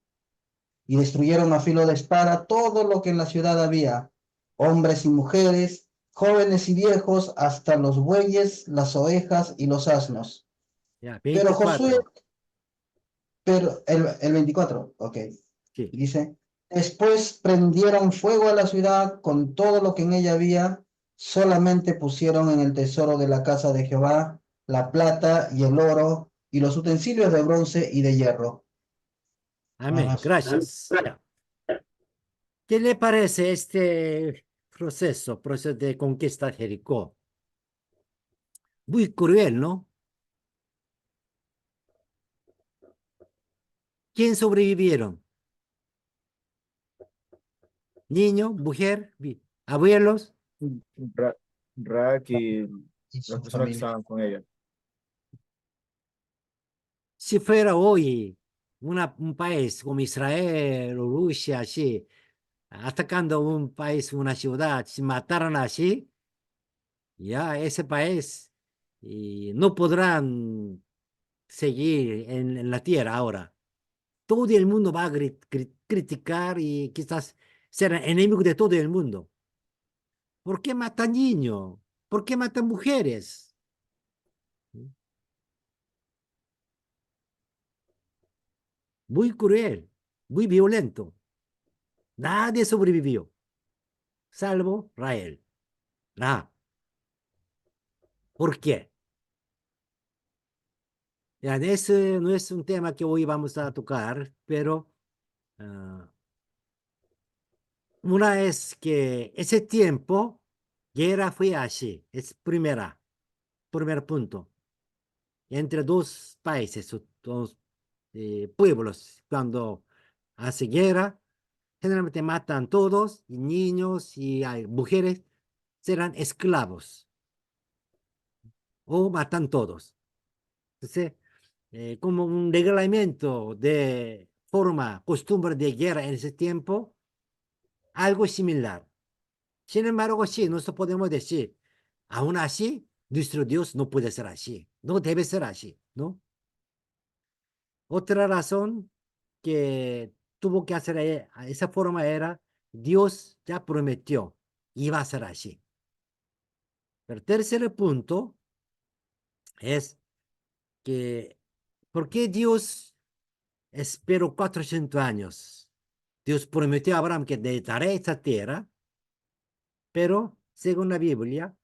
Y destruyeron a filo de espada todo lo que en la ciudad había, hombres y mujeres, jóvenes y viejos, hasta los bueyes, las ovejas y los asnos. Ya, Pero Josué, 24. pero el 24, ok. Sí. Y dice, después prendieron fuego a la ciudad con todo lo que en ella había, solamente pusieron en el tesoro de la casa de Jehová la plata y el oro y los utensilios de bronce y de hierro. Nada Amén. más. Gracias. Ya. ¿Qué le parece este proceso de conquista de Jericó? Muy cruel, ¿no? ¿Quién sobrevivieron? Niño, mujer, abuelos. Ra- Rack y Y las su personas que familia. estaban con ella. Si fuera hoy un país como Israel o Rusia, así, atacando un país, una ciudad, si mataran así, ya ese país no podrán seguir en la tierra ahora. Todo el mundo va a criticar y quizás ser enemigo de todo el mundo. ¿Por qué matan niños? ¿Por qué matan mujeres? Muy cruel, muy violento. Nadie sobrevivió, salvo Rael. Nada. ¿Por qué? Ya, ese no es un tema que hoy vamos a tocar, pero ah, una es que ese tiempo, guerra fue así, es primer punto, entre dos países, o dos pueblos, cuando hace guerra, generalmente matan todos, y niños y hay mujeres serán esclavos, o matan todos. Entonces, como un reglamento de forma, costumbre de guerra en ese tiempo, algo similar. Sin embargo, sí, nosotros podemos decir, aún así, nuestro Dios no puede ser así, no debe ser así, ¿no? Otra razón que tuvo que hacer esa forma era, Dios ya prometió, iba a ser así. El tercer punto es que, ¿por qué Dios esperó 400 años? Dios prometió a Abraham que le daré esta tierra, pero según la Biblia,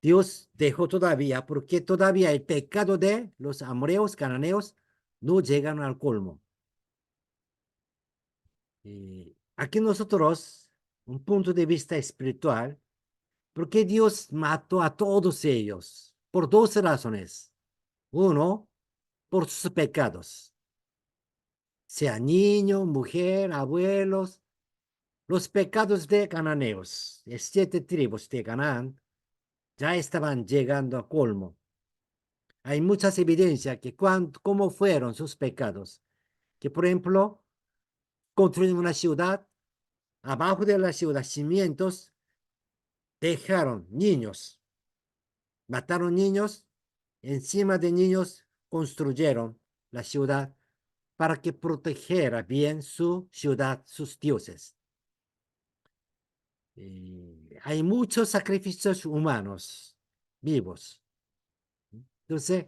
Dios dejó todavía, porque todavía el pecado de los amorreos, cananeos, no llegan al colmo. Aquí nosotros, un punto de vista espiritual, porque Dios mató a todos ellos por dos razones. Uno, por sus pecados, sea niño, mujer, abuelos, los pecados de cananeos, las 7 tribus de Canaán, ya estaban llegando a colmo. Hay muchas evidencias que cómo fueron sus pecados. Que, por ejemplo, construyeron una ciudad, abajo de la ciudad, cimientos, dejaron niños, mataron niños, encima de niños construyeron la ciudad para que protegiera bien su ciudad, sus dioses. Hay muchos sacrificios humanos vivos. Entonces,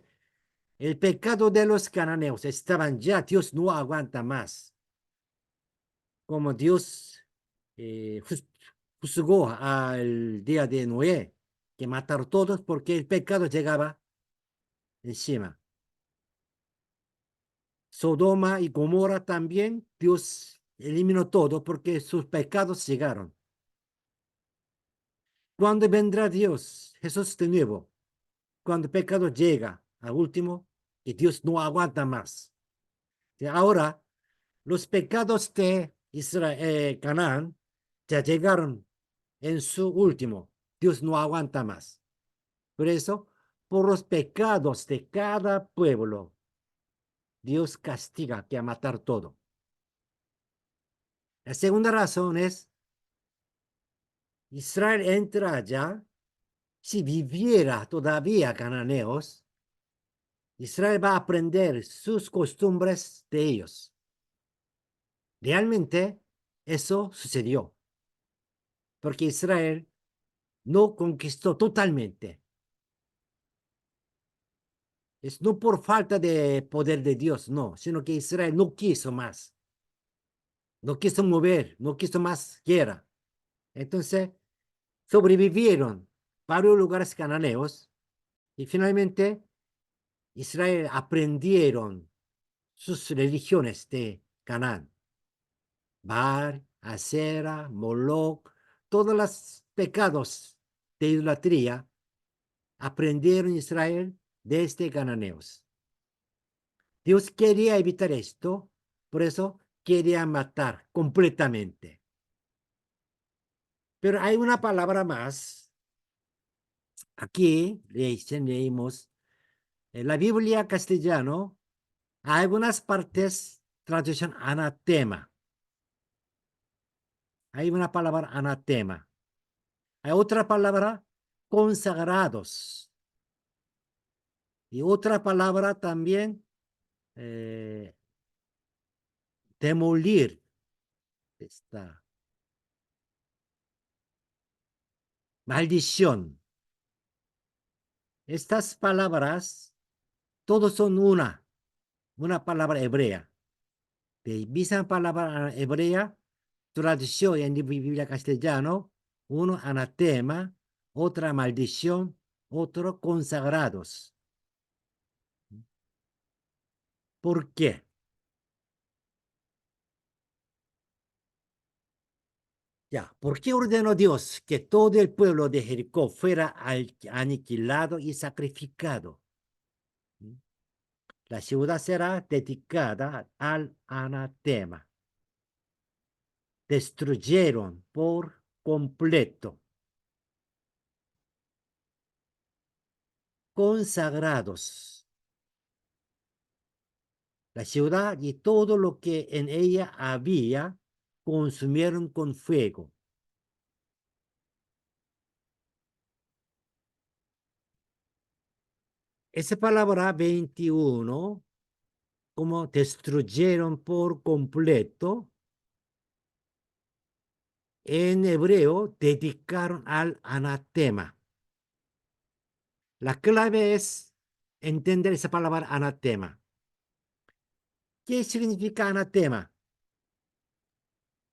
el pecado de los cananeos estaban ya, Dios no aguanta más. Como Dios juzgó al día de Noé, que mataron todos porque el pecado llegaba encima. Sodoma y Gomorra también, Dios eliminó todo porque sus pecados llegaron. ¿Cuándo vendrá Dios? Jesús de nuevo. Cuando el pecado llega al último y Dios no aguanta más. Y ahora, los pecados de Israel, Canaán ya llegaron en su último. Dios no aguanta más. Por eso, por los pecados de cada pueblo, Dios castiga que a matar todo. La segunda razón es, Israel entra allá, si viviera todavía cananeos, Israel va a aprender sus costumbres de ellos. Realmente eso sucedió, porque Israel no conquistó totalmente. Es no por falta de poder de Dios, no, sino que Israel no quiso más. No quiso mover, no quiso más guerra. Entonces, sobrevivieron varios lugares cananeos y finalmente Israel aprendieron sus religiones de Canaán. Baal, Asera, Moloch, todos los pecados de idolatría aprendieron Israel desde cananeos. Dios quería evitar esto, por eso quería matar completamente. Pero hay una palabra más. Aquí leímos en la Biblia castellano, hay algunas partes traducción anatema. Hay una palabra anatema. Hay otra palabra consagrados. Y otra palabra también demolir. Está. Maldición. Estas palabras, todos son una palabra hebrea. De misma palabra hebrea, traducción en la Biblia castellano, uno anatema, otra maldición, otro consagrados. ¿Por qué? Ya, ¿por qué ordenó Dios que todo el pueblo de Jericó fuera aniquilado y sacrificado? La ciudad será dedicada al anatema. Destruyeron por completo. Consagrados. La ciudad y todo lo que en ella había consumieron con fuego. Esa palabra 21, como destruyeron por completo, en hebreo dedicaron al anatema. La clave es entender esa palabra anatema. ¿Qué significa anatema?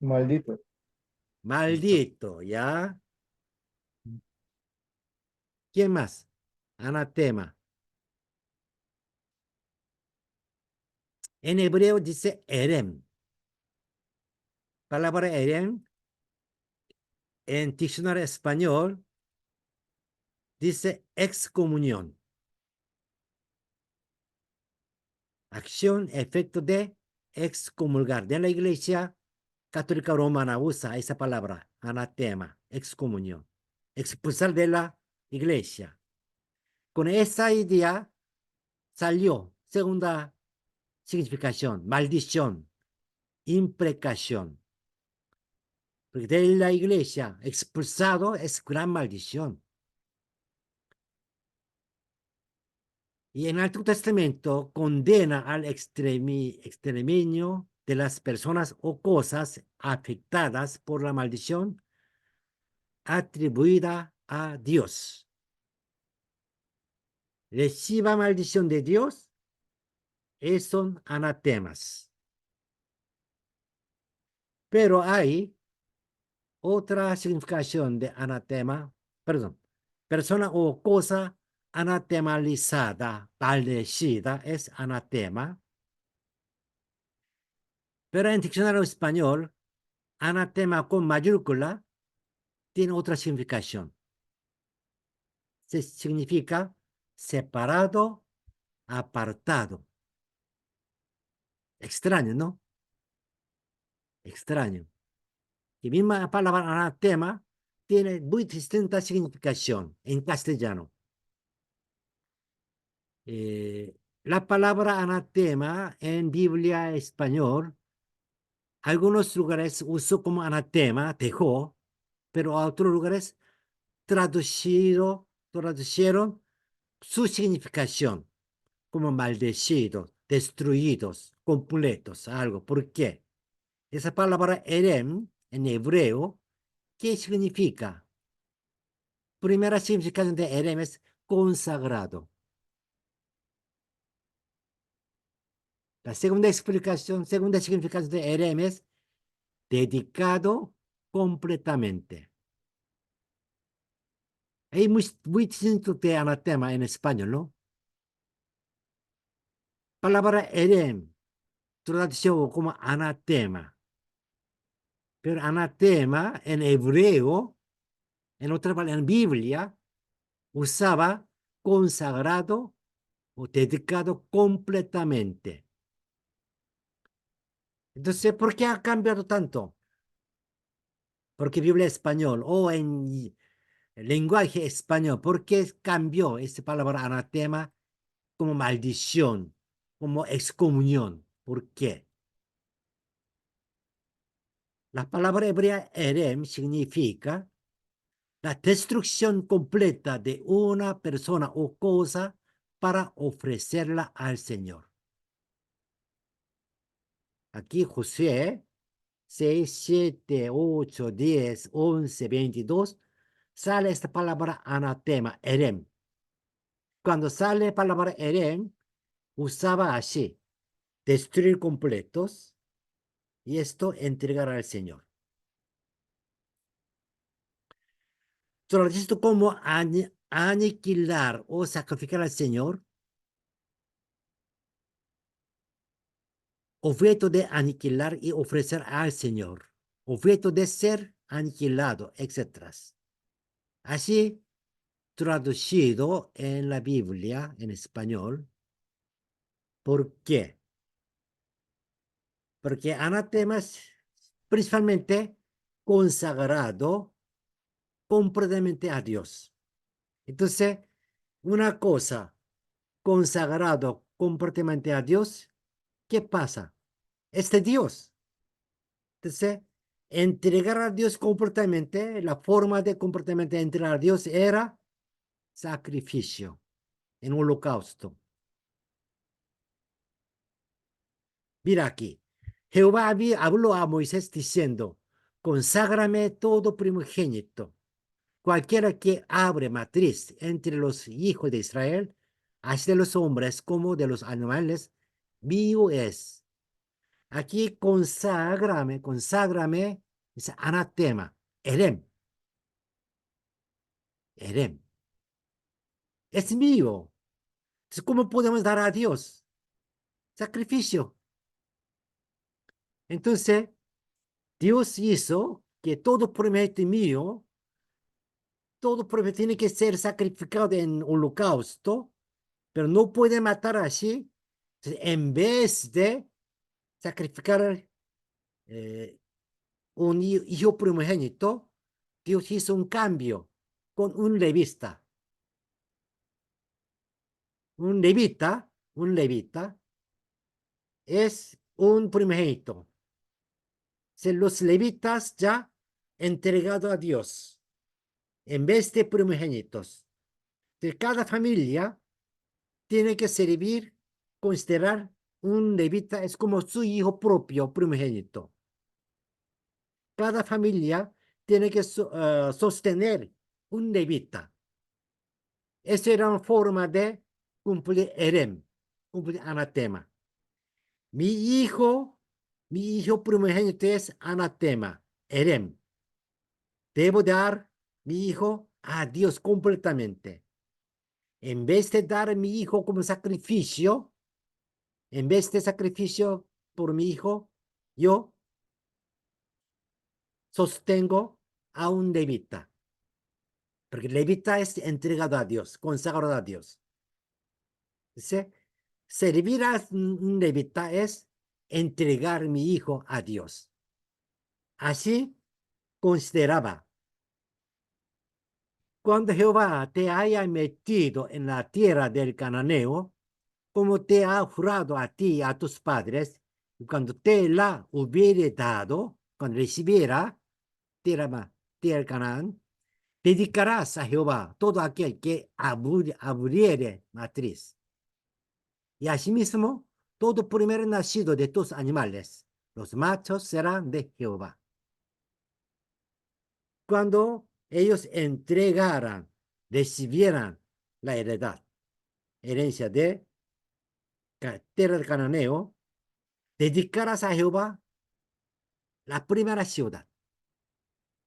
Maldito. Maldito, ¿ya? ¿Quién más? Anatema. En hebreo dice erem. Palabra erem en diccionario español dice excomunión. Acción, efecto de excomulgar. De la iglesia católica romana usa esa palabra, anatema, excomunión. Expulsar de la iglesia. Con esa idea salió segunda significación, maldición, imprecación. Porque de la iglesia expulsado es gran maldición. Y en el Antiguo Testamento condena al exterminio de las personas o cosas afectadas por la maldición atribuida a Dios. Reciba maldición de Dios, son anatemas. Pero hay otra significación de anatema, perdón, persona o cosa anatemalizada, maldecida, es anatema. Pero en diccionario español, anatema con mayúscula tiene otra significación. Significa separado, apartado. Extraño, ¿no? Extraño. Y misma palabra anatema tiene muy distinta significación en castellano. La palabra anatema en Biblia español algunos lugares usó como anatema, dejó, pero a otros lugares tradujeron su significación como maldecidos, destruidos, completos, algo. ¿Por qué? Esa palabra erem en hebreo, ¿qué significa? Primera significación de erem es consagrado. La segunda explicación, segunda significación de erem es dedicado completamente. Es muy distinto de anatema en español, ¿no? Palabra erem, traducción como anatema. Pero anatema en hebreo, en otra palabra, en Biblia, usaba consagrado o dedicado completamente. Entonces, ¿por qué ha cambiado tanto? Porque Biblia español o en el lenguaje español, ¿por qué cambió esta palabra anatema como maldición, como excomunión? ¿Por qué? La palabra hebrea erem significa la destrucción completa de una persona o cosa para ofrecerla al Señor. Aquí José 6, 7, 8, 10, 11, 22, sale esta palabra anatema, erem. Cuando sale la palabra erem, usaba así, destruir completos y esto entregar al Señor. Traducido como aniquilar o sacrificar al Señor, objeto de aniquilar y ofrecer al Señor, objeto de ser aniquilado, etc. Así, traducido en la Biblia, en español. ¿Por qué? Porque anatema es principalmente consagrado completamente a Dios. Entonces, una cosa consagrado completamente a Dios, ¿qué pasa? Es de Dios. Entonces, entregar a Dios completamente, la forma de completamente entregar a Dios era sacrificio, en holocausto. Mira aquí, Jehová habló a Moisés diciendo, conságrame todo primogénito, cualquiera que abre matriz entre los hijos de Israel, así de los hombres como de los animales, mío es. Aquí conságrame, es anatema, erem, erem. Es mío. Entonces, ¿cómo podemos dar a Dios? Sacrificio. Entonces, Dios hizo que todo promete mío, todo promete tiene que ser sacrificado en holocausto, pero no puede matar así. Entonces, en vez de sacrificar un hijo primogénito, Dios hizo un cambio con un levita. Un levita es un primogénito. Los levitas ya entregado a Dios en vez de primogénitos. De cada familia tiene que servir, considerar un levita es como su hijo propio primogénito. Cada familia tiene que sostener un levita. Esa era una forma de cumplir erem, cumplir anatema. Mi hijo primogénito es anatema, erem. Debo dar mi hijo a Dios completamente. En vez de dar a mi hijo como sacrificio, en vez de sacrificio por mi hijo, yo sostengo a un levita. Porque el levita es entregado a Dios, consagrado a Dios. ¿Sí? Servir a un levita es entregar mi hijo a Dios. Así consideraba. Cuando Jehová te haya metido en la tierra del cananeo, como te ha jurado a ti y a tus padres, Cuando te la hubiere dado, cuando recibiera tierra Canaán, dedicarás a Jehová todo aquel que abriere matriz. Y asimismo, todo primer nacido de tus animales, los machos serán de Jehová. Cuando ellos entregaran, recibieran la herencia de tierra del cananeo, dedicarás a Jehová la primera ciudad.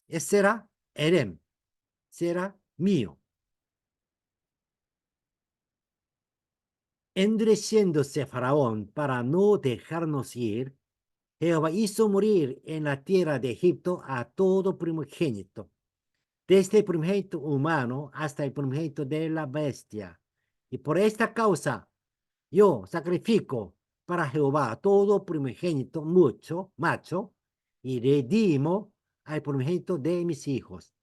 Ese será Erem, será mío. Endureciéndose Faraón para no dejarnos ir, Jehová hizo morir en la tierra de Egipto a todo primogénito, desde el primogénito humano hasta el primogénito de la bestia. Y por esta causa yo sacrifico para Jehová todo primogénito macho, y redimo al primogénito de mis hijos.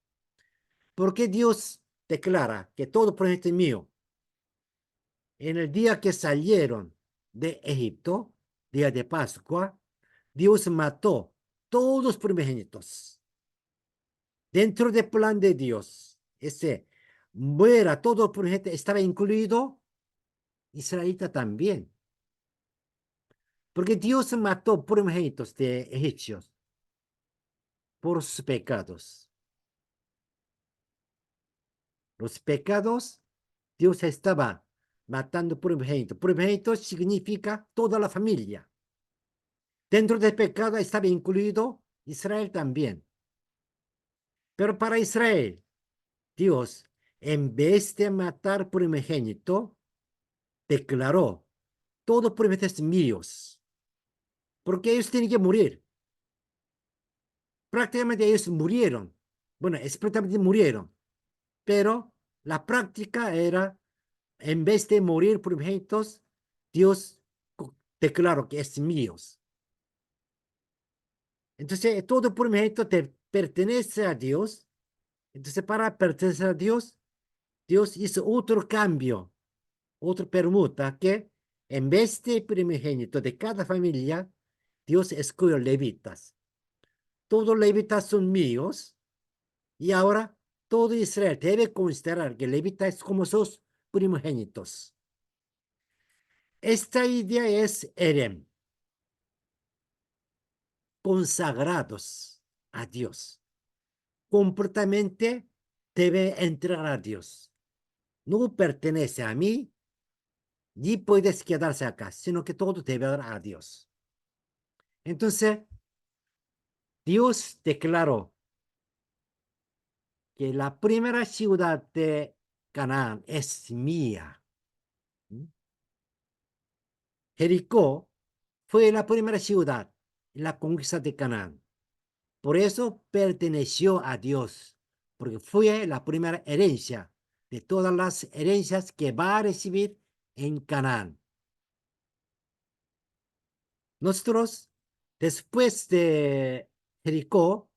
Porque Dios declara que todo primogénito es mío. En el día que salieron de Egipto, día de Pascua, Dios mató todos los primogénitos. Dentro del plan de Dios, muera todo primogénito, estaba incluido israelita también. Porque Dios mató primogénitos de egipcios por sus pecados. Los pecados, Dios estaba matando primogénitos. Primogénitos significa toda la familia. Dentro del pecado estaba incluido Israel también. Pero para Israel, Dios, en vez de matar primogénito, declaró, todos primogénitos míos, porque ellos tienen que morir. Prácticamente ellos murieron. Bueno, explícitamente murieron. Pero la práctica era, en vez de morir primogénitos, Dios declaró que es míos. Entonces, todo primogénito pertenece a Dios. Entonces, para pertenecer a Dios, Dios hizo otro cambio, otra permuta, que en vez de primogénito de cada familia, Dios escogió levitas. Todos levitas son míos, y ahora todo Israel debe considerar que levitas es como sus primogénitos. Esta idea es Erem, consagrados a Dios. Completamente debe entrar a Dios. No pertenece a mí, ni puedes quedarse acá, sino que todo debe dar a Dios. Entonces, Dios declaró que la primera ciudad de Canaán es mía. Jericó fue la primera ciudad en la conquista de Canaán. Por eso perteneció a Dios, porque fue la primera herencia de todas las herencias que va a recibir en Canaán. Nosotros, después de Jericó,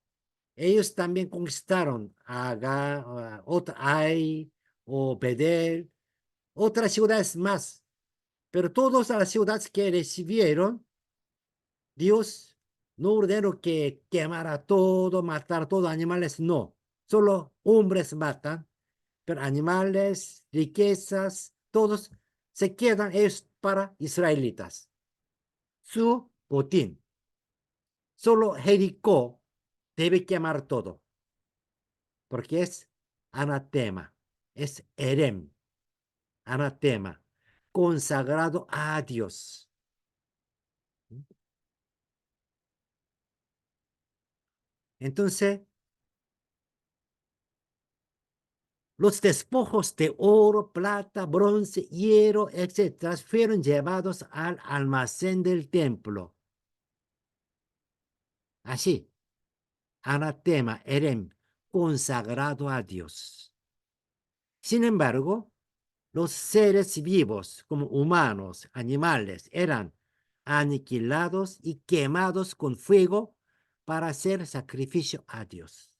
ellos también conquistaron Ai o Bedel, otras ciudades más, pero todas las ciudades que recibieron, Dios no ordenó que quemara todo, matar todos animales, no. Solo hombres matan, pero animales, riquezas, todos se quedan ellos para israelitas. Su botín. Solo Jericó debe quemar todo, porque es anatema, es erem, anatema, consagrado a Dios. Entonces, los despojos de oro, plata, bronce, hierro, etc., fueron llevados al almacén del templo. Así, anatema, erem, consagrado a Dios. Sin embargo, los seres vivos, como humanos, animales, eran aniquilados y quemados con fuego para hacer sacrificio a Dios,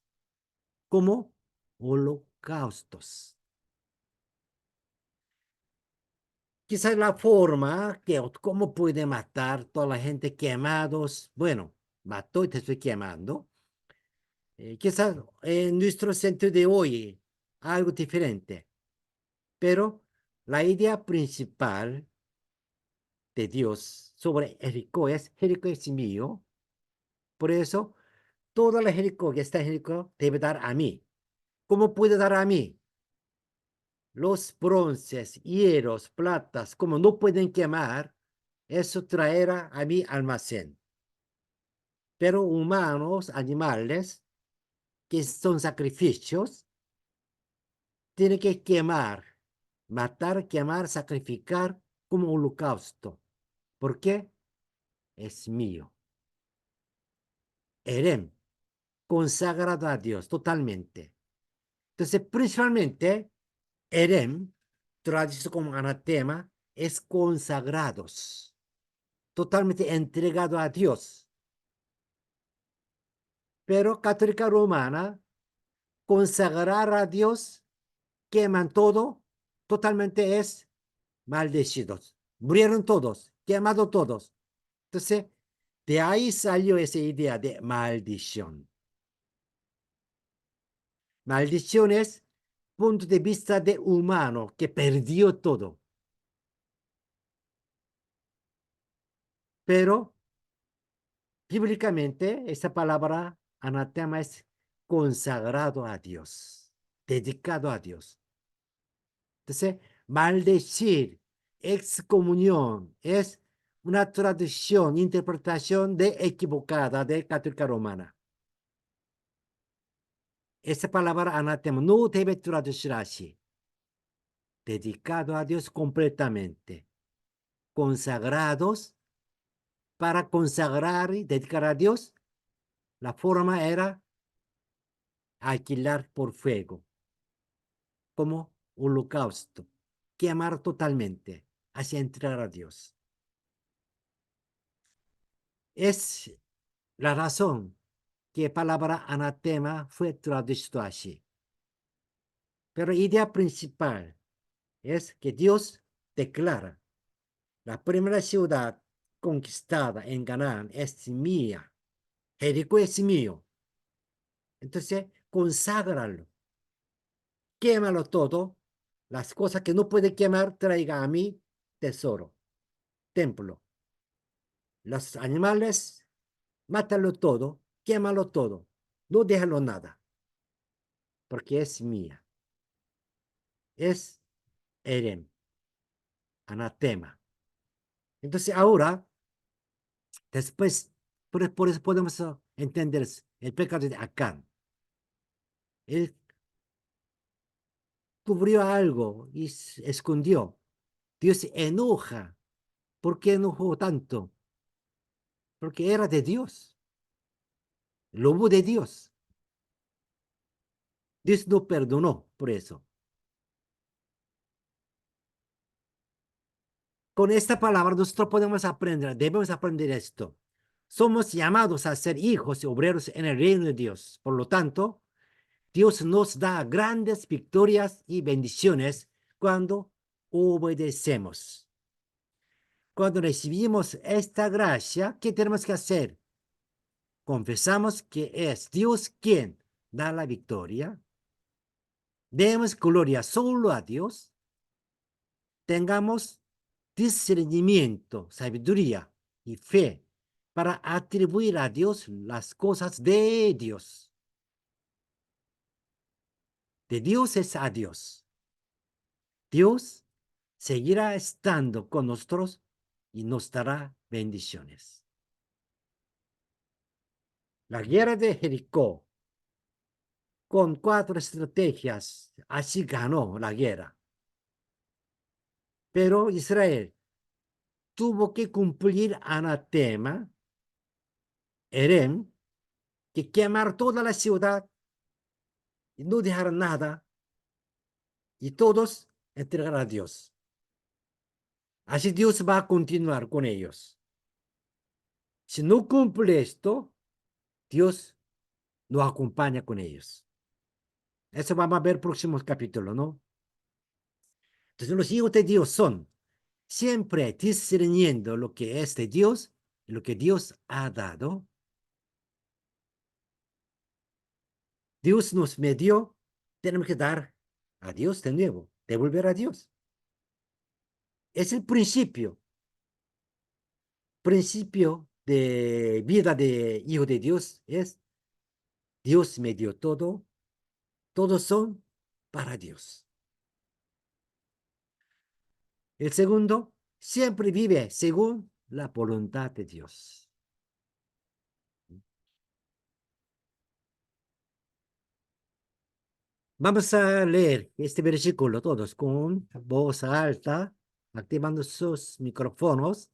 como holocaustos. Quizás la forma que, cómo puede matar toda la gente quemados, bueno, mató y te estoy quemando. Quizás en nuestro sentido de hoy, algo diferente, pero la idea principal de Dios sobre Jericó es mío, por eso toda la Jericó que está en Jericó debe dar a mí. ¿Cómo puede dar a mí? Los bronces, hierros, platas, como no pueden quemar, eso traerá a mi almacén. Pero humanos, animales, que son sacrificios, tienen que quemar, matar, quemar, sacrificar como holocausto. ¿Por qué? Es mío. Erem, consagrado a Dios totalmente. Entonces, principalmente, Erem, traducido como anatema, es consagrados, totalmente entregado a Dios. Pero católica romana, consagrar a Dios, queman todo, totalmente es maldecidos. Murieron todos, quemados todos. Entonces, de ahí salió esa idea de maldición. Maldición es punto de vista de humano que perdió todo. Pero bíblicamente esa palabra anatema es consagrado a Dios, dedicado a Dios. Entonces, maldecir, excomunión, es una traducción, interpretación de equivocada de católica romana. Esa palabra anatema no debe traducir así. Dedicado a Dios completamente. Consagrados para consagrar y dedicar a Dios. La forma era alquilar por fuego, como holocausto, quemar totalmente, hacia entregar a Dios. Es la razón que palabra anatema fue traducido así. Pero la idea principal es que Dios declara, la primera ciudad conquistada en Canaán es mía, Jericó es mío. Entonces, conságralo, quémalo todo, las cosas que no puede quemar, traiga a mí tesoro, templo. Los animales, mátalo todo, quémalo todo, no déjalo nada, porque es mía. Es Erem, anatema. Entonces ahora, después, por eso podemos entender el pecado de Acán. Él cubrió algo y escondió. Dios se enoja. ¿Por qué enojó tanto? Porque era de Dios, lobo de Dios. Dios no perdonó por eso. Con esta palabra nosotros podemos aprender, debemos aprender esto. Somos llamados a ser hijos y obreros en el reino de Dios. Por lo tanto, Dios nos da grandes victorias y bendiciones cuando obedecemos. Cuando recibimos esta gracia, ¿qué tenemos que hacer? Confesamos que es Dios quien da la victoria. Demos gloria solo a Dios. Tengamos discernimiento, sabiduría y fe para atribuir a Dios las cosas de Dios. De Dios es a Dios. Dios seguirá estando con nosotros y nos dará bendiciones. La guerra de Jericó, con 4 estrategias, así ganó la guerra. Pero Israel tuvo que cumplir anatema, Erem, que quemar toda la ciudad y no dejar nada y todos entregar a Dios. Así Dios va a continuar con ellos. Si no cumple esto, Dios no acompaña con ellos. Eso vamos a ver próximos capítulos, ¿no? Entonces los hijos de Dios son siempre discerniendo lo que es de Dios y lo que Dios ha dado. Dios nos medió, tenemos que dar a Dios de nuevo, devolver a Dios. Es el principio de vida de hijo de Dios es Dios me dio todo, todos son para Dios. El segundo, siempre vive según la voluntad de Dios. Vamos a leer este versículo todos con voz alta, activando sus micrófonos.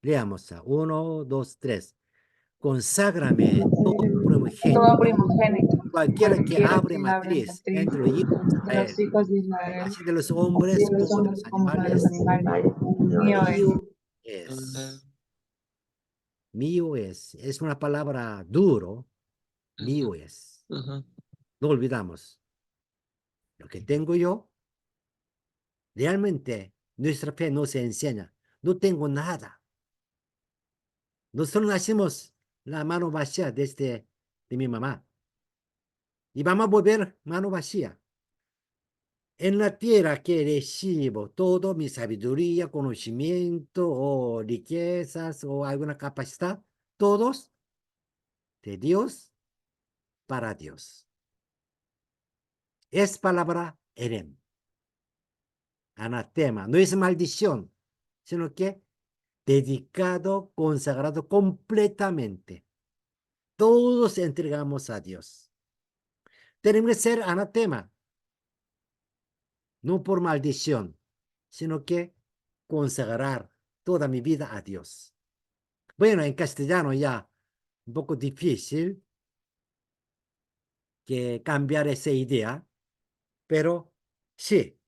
Leamos a 1, 2, 3. Conságrame todo Todo primogénito, primogénito, cualquiera que cualquiera abre que abre matriz matriz entre los hijos de de los Israel, hijos de Israel, así de los así hombres de los como de los hombres como de los animales, animales, mío es. mío es. Mío es una palabra duro, mío es. Ajá. No olvidamos. Lo que tengo yo, realmente nuestra fe no se enseña. No tengo nada. Nosotros nacimos la mano vacía desde de mi mamá. Y vamos a volver mano vacía. En la tierra que recibo todo mi sabiduría, conocimiento o riquezas o alguna capacidad, todos de Dios para Dios. Es palabra erem, anatema, no es maldición, sino que dedicado, consagrado completamente. Todos entregamos a Dios. Tenemos que ser anatema, no por maldición, sino que consagrar toda mi vida a Dios. Bueno, en castellano ya un poco difícil que cambiar esa idea, pero sí,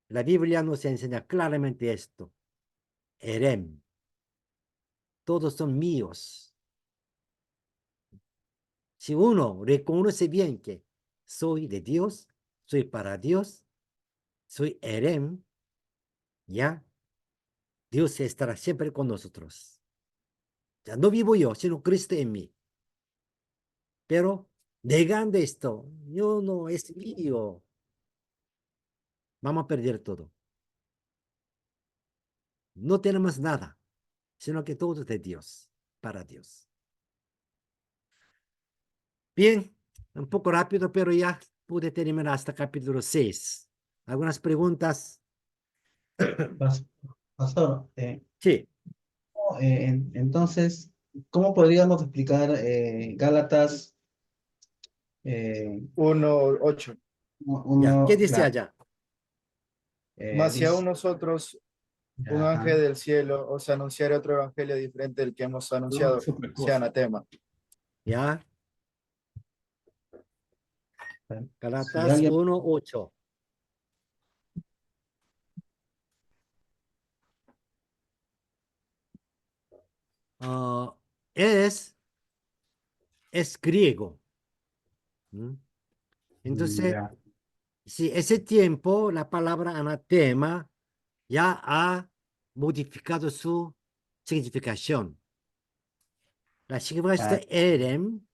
la Biblia nos enseña claramente esto. Erem, todos son míos. Si uno reconoce bien que soy de Dios, soy para Dios, soy Erem, ya, Dios estará siempre con nosotros. Ya no vivo yo, sino Cristo en mí. Pero negando esto, yo no es mío, vamos a perder todo. No tenemos nada, sino que todo es de Dios, para Dios. Bien, un poco rápido, pero ya pude terminar hasta capítulo 6. ¿Algunas preguntas? Pastor, Sí, entonces, ¿cómo podríamos explicar Gálatas 1:8. ya. ¿Qué uno, dice claro, allá? Mas si aún dice, nosotros, un ajá, ángel del cielo, os anunciare otro evangelio diferente del que hemos anunciado, sea anatema. Ya, si Galatas alguien, 1:8. Ah, es, es griego. ¿Mm? Entonces, ya, si ese tiempo la palabra anatema ya ha modificado su significación. La significación ah, de erem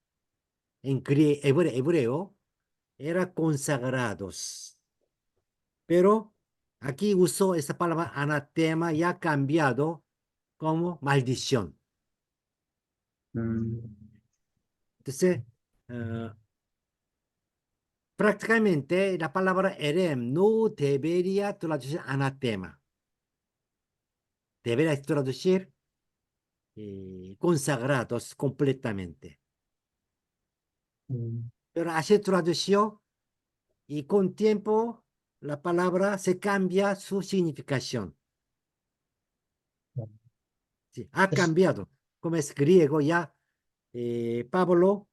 en hebreo era consagrados. Pero aquí usó esta palabra anatema y ha cambiado como maldición. mm, Entonces, prácticamente la palabra erem no debería traducir anatema. Debería traducir consagrados completamente. mm, Pero así tradució y con tiempo la palabra se cambia su significación. Sí, ha es- cambiado. Como es griego ya, Pablo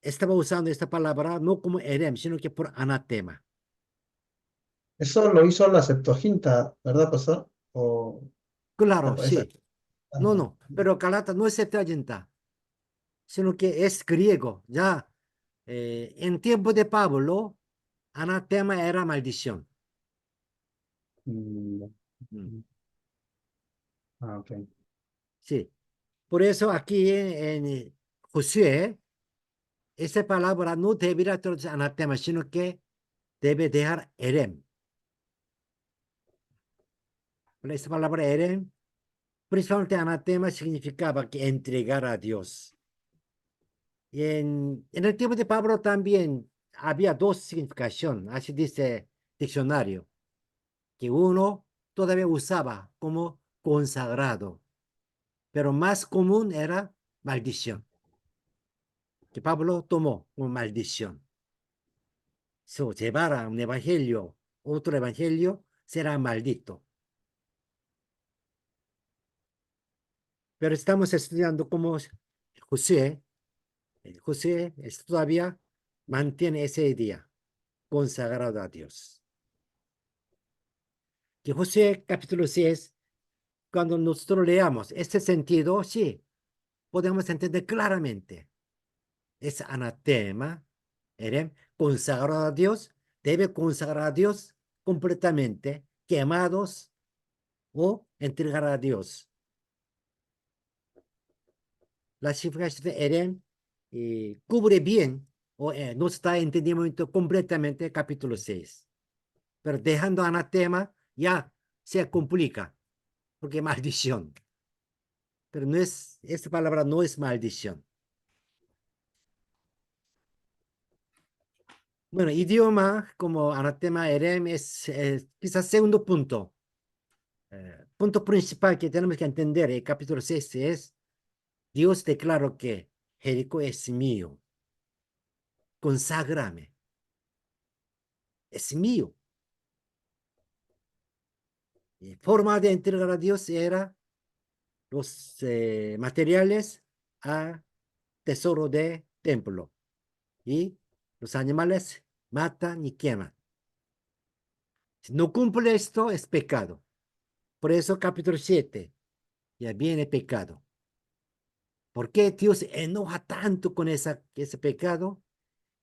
estaba usando esta palabra no como erem, sino que por anatema. eso lo hizo la Septuaginta, ¿verdad, pastor? O Claro, esa, sí. No, no, pero Calata no es Septuaginta, sino que es griego. Ya en tiempo de Pablo, anatema era maldición. mm, Mm, Ah, ok. sí. Por eso aquí en Josué, esa palabra no debería traducir anatema, sino que debe dejar erem. Esa palabra erem, principalmente anatema, significaba que entregar a Dios. Y en el tiempo de Pablo también había dos significaciones, así dice el diccionario, que uno todavía usaba como consagrado, pero más común era maldición, que Pablo tomó como maldición. Si llevara un evangelio, otro evangelio, será maldito. Pero estamos estudiando cómo José, José todavía mantiene ese día consagrado a Dios. Que José capítulo 6, cuando nosotros leamos este sentido, sí, podemos entender claramente. Es anatema, erem, consagrado a Dios, debe consagrar a Dios completamente, quemados o entregar a Dios. La significación de erem cubre bien o no está entendimiento completamente capítulo 6. Pero dejando anatema ya se complica, porque maldición. Pero no es, esta palabra no es maldición. Bueno, idioma como anatema erem es quizás segundo punto. Punto principal que tenemos que entender en el capítulo 6 es, Dios declaró que Jericó es mío, conságrame, es mío. Y forma de entregar a Dios era los materiales a tesoro de templo y los animales matan y queman. Si no cumple esto, es pecado. Por eso capítulo 7 ya viene pecado. ¿Por qué Dios se enoja tanto con ese pecado?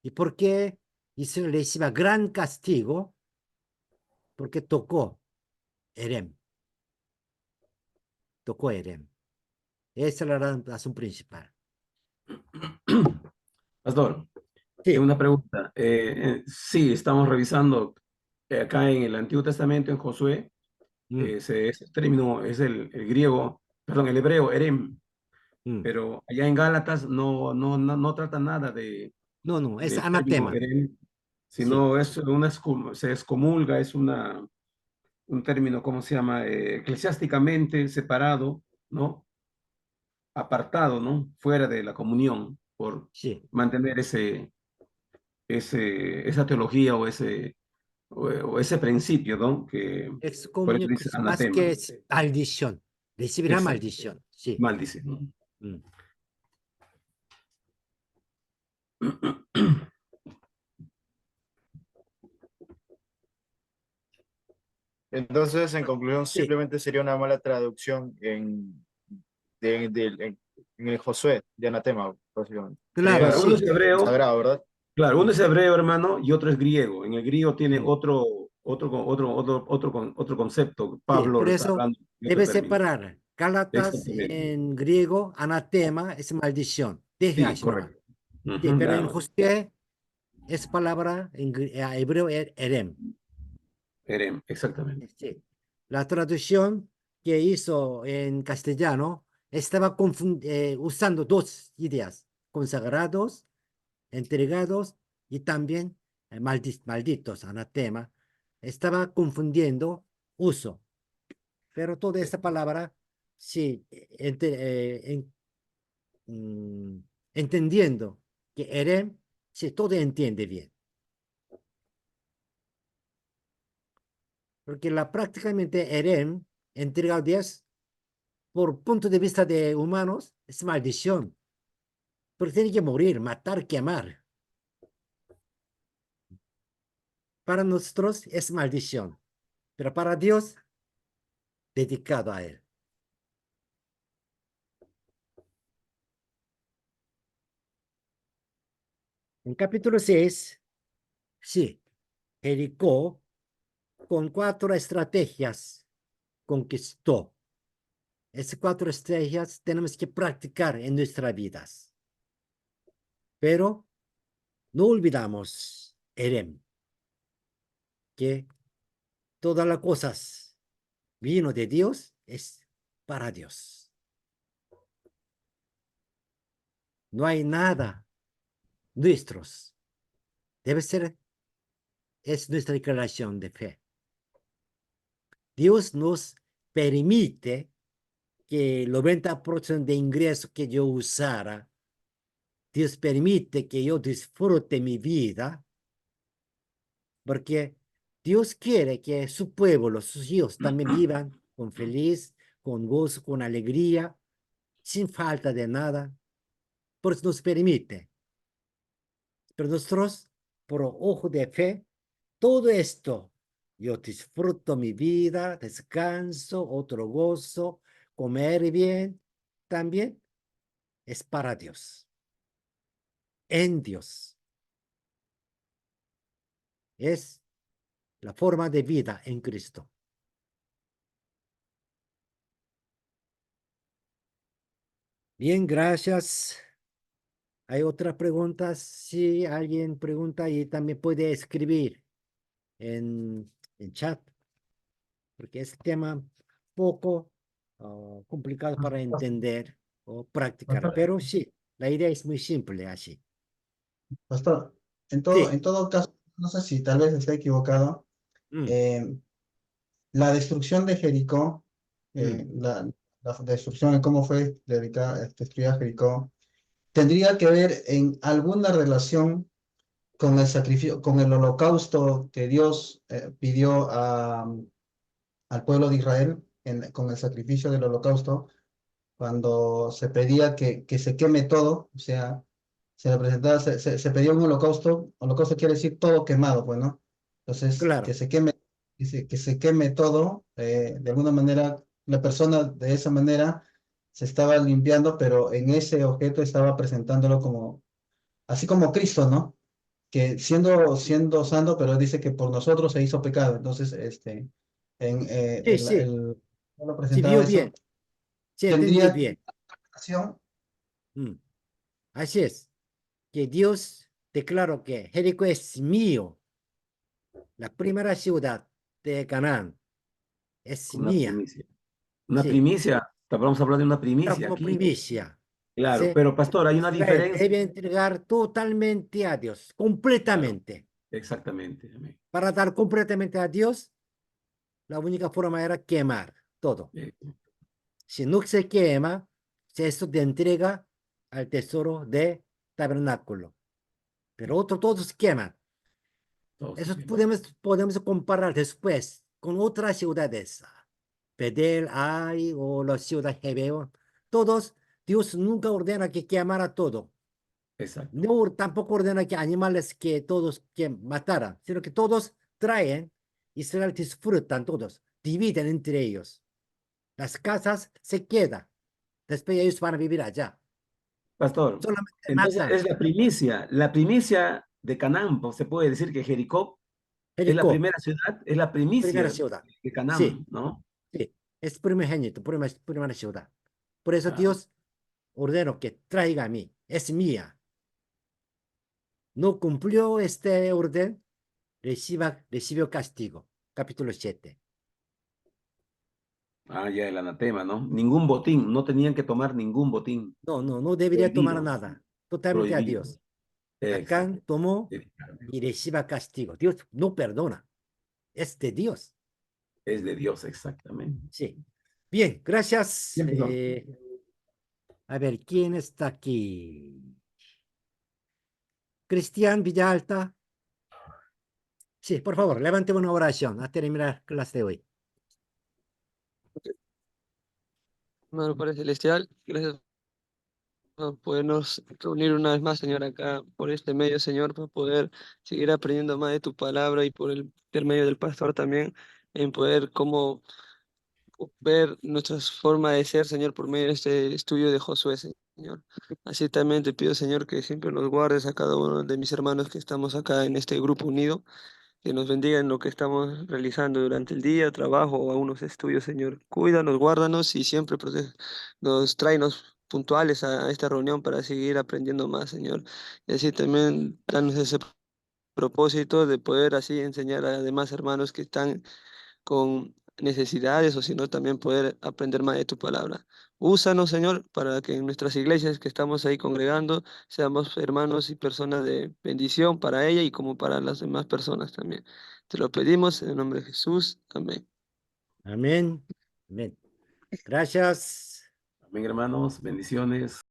¿Y por qué Israel recibe gran castigo? Porque tocó Erem. Tocó Erem. Esa es la razón principal. Pastor, Sí. una pregunta. Sí, estamos revisando acá en el Antiguo Testamento, en Josué, Mm, ese término es el griego, perdón, el hebreo, erem, mm. pero allá en Gálatas no trata nada No, no, es del término anatema. erem, Sí, sino es se excomulga, es un término, ¿cómo se llama? Eclesiásticamente separado, ¿no? Apartado, ¿no? Fuera de la comunión, por sí. mantener esa teología o ese principio, ¿no? Que Es por como eso dice más que anatema. es maldición. Recibirá Exacto, maldición. Sí. maldice, ¿no? Mm. Entonces, en conclusión, Sí, simplemente sería una mala traducción en el Josué de anatema, básicamente. claro, Claro, Sería uno es sí. hebreo, sagrado, ¿verdad? claro, uno Mm, es hebreo, hermano, y otro es griego. En el griego tiene mm. otro concepto. Sí, Pablo por lo está eso hablando de otro debe término. separar. Gálatas Exactamente. en griego, anatema es maldición. Deje Sí, así nomás. correcto. Sí, Ujú, pero nada en más. Josué es palabra en hebreo erem. Erem, exactamente. Sí. La traducción que hizo en castellano estaba usando dos ideas, consagrados, entregados y también malditos, anatema. Estaba confundiendo uso, pero toda esta palabra, sí, mm, entendiendo que erem, sí, todo entiende bien, porque prácticamente erem, entregado 10 por punto de vista de humanos, es maldición. Porque tiene que morir, matar, quemar. Para nosotros es maldición, pero para Dios, dedicado a Él. En capítulo 6, sí, Jericó con 4 estrategias conquistó. Esas 4 estrellas tenemos que practicar en nuestras vidas. Pero no olvidamos, Erem, que todas las cosas vino de Dios es para Dios. No hay nada nuestros. Debe ser, es nuestra declaración de fe. Dios nos permite que el 90% de ingreso que yo usara, Dios permite que yo disfrute mi vida, porque Dios quiere que su pueblo, sus hijos también vivan con feliz, con gozo, con alegría, sin falta de nada. Por eso nos permite. Pero nosotros, por ojo de fe, todo esto, yo disfruto mi vida, descanso, otro gozo, comer bien, también es para Dios, en Dios. Es la forma de vida en Cristo. Bien, gracias. ¿Hay otras preguntas? Si alguien pregunta y también puede escribir en chat, porque es tema poco complicado para entender o practicar, pero sí, la idea es muy simple así. Pastor, Sí. en todo caso, no sé si tal vez esté equivocado, Mm, la destrucción de Jericó, mm. la destrucción de cómo fue destruida Jericó, tendría que ver en alguna relación con el sacrificio, con el holocausto que Dios pidió al pueblo de Israel, con el sacrificio del holocausto, cuando se pedía que se queme todo, o sea, se le presentaba, se pedía un holocausto quiere decir todo quemado, pues, ¿no? Entonces, Claro, que se queme todo, de alguna manera, la persona de esa manera se estaba limpiando, pero en ese objeto estaba presentándolo como, así como Cristo, ¿no? Que siendo santo, pero dice que por nosotros se hizo pecado. Entonces, sí, sí, no lo sí, presentaba vio eso. bien, sí, entendí Tendría bien. acción. Mm. Así es, que Dios declaró que Jericó es mío, la primera ciudad de Canaán es Una mía, primicia. Una sí, primicia. Vamos a hablar de una pero primicia como aquí. primicia. Claro, Dice, pero pastor, hay una Israel diferencia. debe entregar totalmente a Dios, Claro, completamente. exactamente. Amén. Para dar completamente a Dios, la única forma era quemar todo. Eh, Si no se quema, eso te entrega al tesoro de tabernáculo. Pero otro, todos queman. todos se Eso queman. podemos comparar después con otras ciudades. Bedel, Ai o la ciudad Gebeo. Todos, Dios nunca ordena que quemara todo. Exacto. No, tampoco ordena que animales que todos que mataran, sino que todos traen, Israel disfrutan todos, dividen entre ellos. Las casas se quedan, después ellos van a vivir allá. Pastor, Solamente entonces matan. es la primicia de Canaán, pues, se puede decir que Jericó es la Jericó, primera ciudad, es la primera primicia ciudad. de Sí, Canaán, ¿no? sí, es primogénito, primera ciudad. Por eso Ah, Dios ordenó que traiga a mí, es mía. No cumplió este orden, recibió castigo. Capítulo 7. ya el anatema, ¿no? Ningún botín, no tenían que tomar ningún botín. No, no, no debería tomar Prohibido, nada. Totalmente a prohibido. Dios. Exacto. Acán tomó y reciba castigo. Dios no perdona. Es de Dios. Es de Dios, exactamente. Sí. Bien, gracias. Bien, pastor. A ver, ¿quién está aquí? Cristian Villalta. Sí, por favor, levante una oración a terminar la clase de hoy. Hermano Padre Celestial, gracias por podernos reunir una vez más, Señor, acá por este medio, Señor, para poder seguir aprendiendo más de tu palabra y por el medio del pastor también, en poder como ver nuestra forma de ser, Señor, por medio de este estudio de Josué, Señor. Así también te pido, Señor, que siempre nos guardes a cada uno de mis hermanos que estamos acá en este grupo unido, que nos bendiga en lo que estamos realizando durante el día, trabajo o algunos estudios, Señor. Cuídanos, guárdanos y siempre tráenos puntuales a esta reunión para seguir aprendiendo más, Señor. Y así también danos ese propósito de poder así enseñar a demás hermanos que están con necesidades o si no también poder aprender más de tu palabra. Úsanos, Señor, para que en nuestras iglesias que estamos ahí congregando seamos hermanos y personas de bendición para ella y como para las demás personas también. Te lo pedimos en el nombre de Jesús. Amén. Amén. Amén. Gracias. Amén, hermanos. Bendiciones.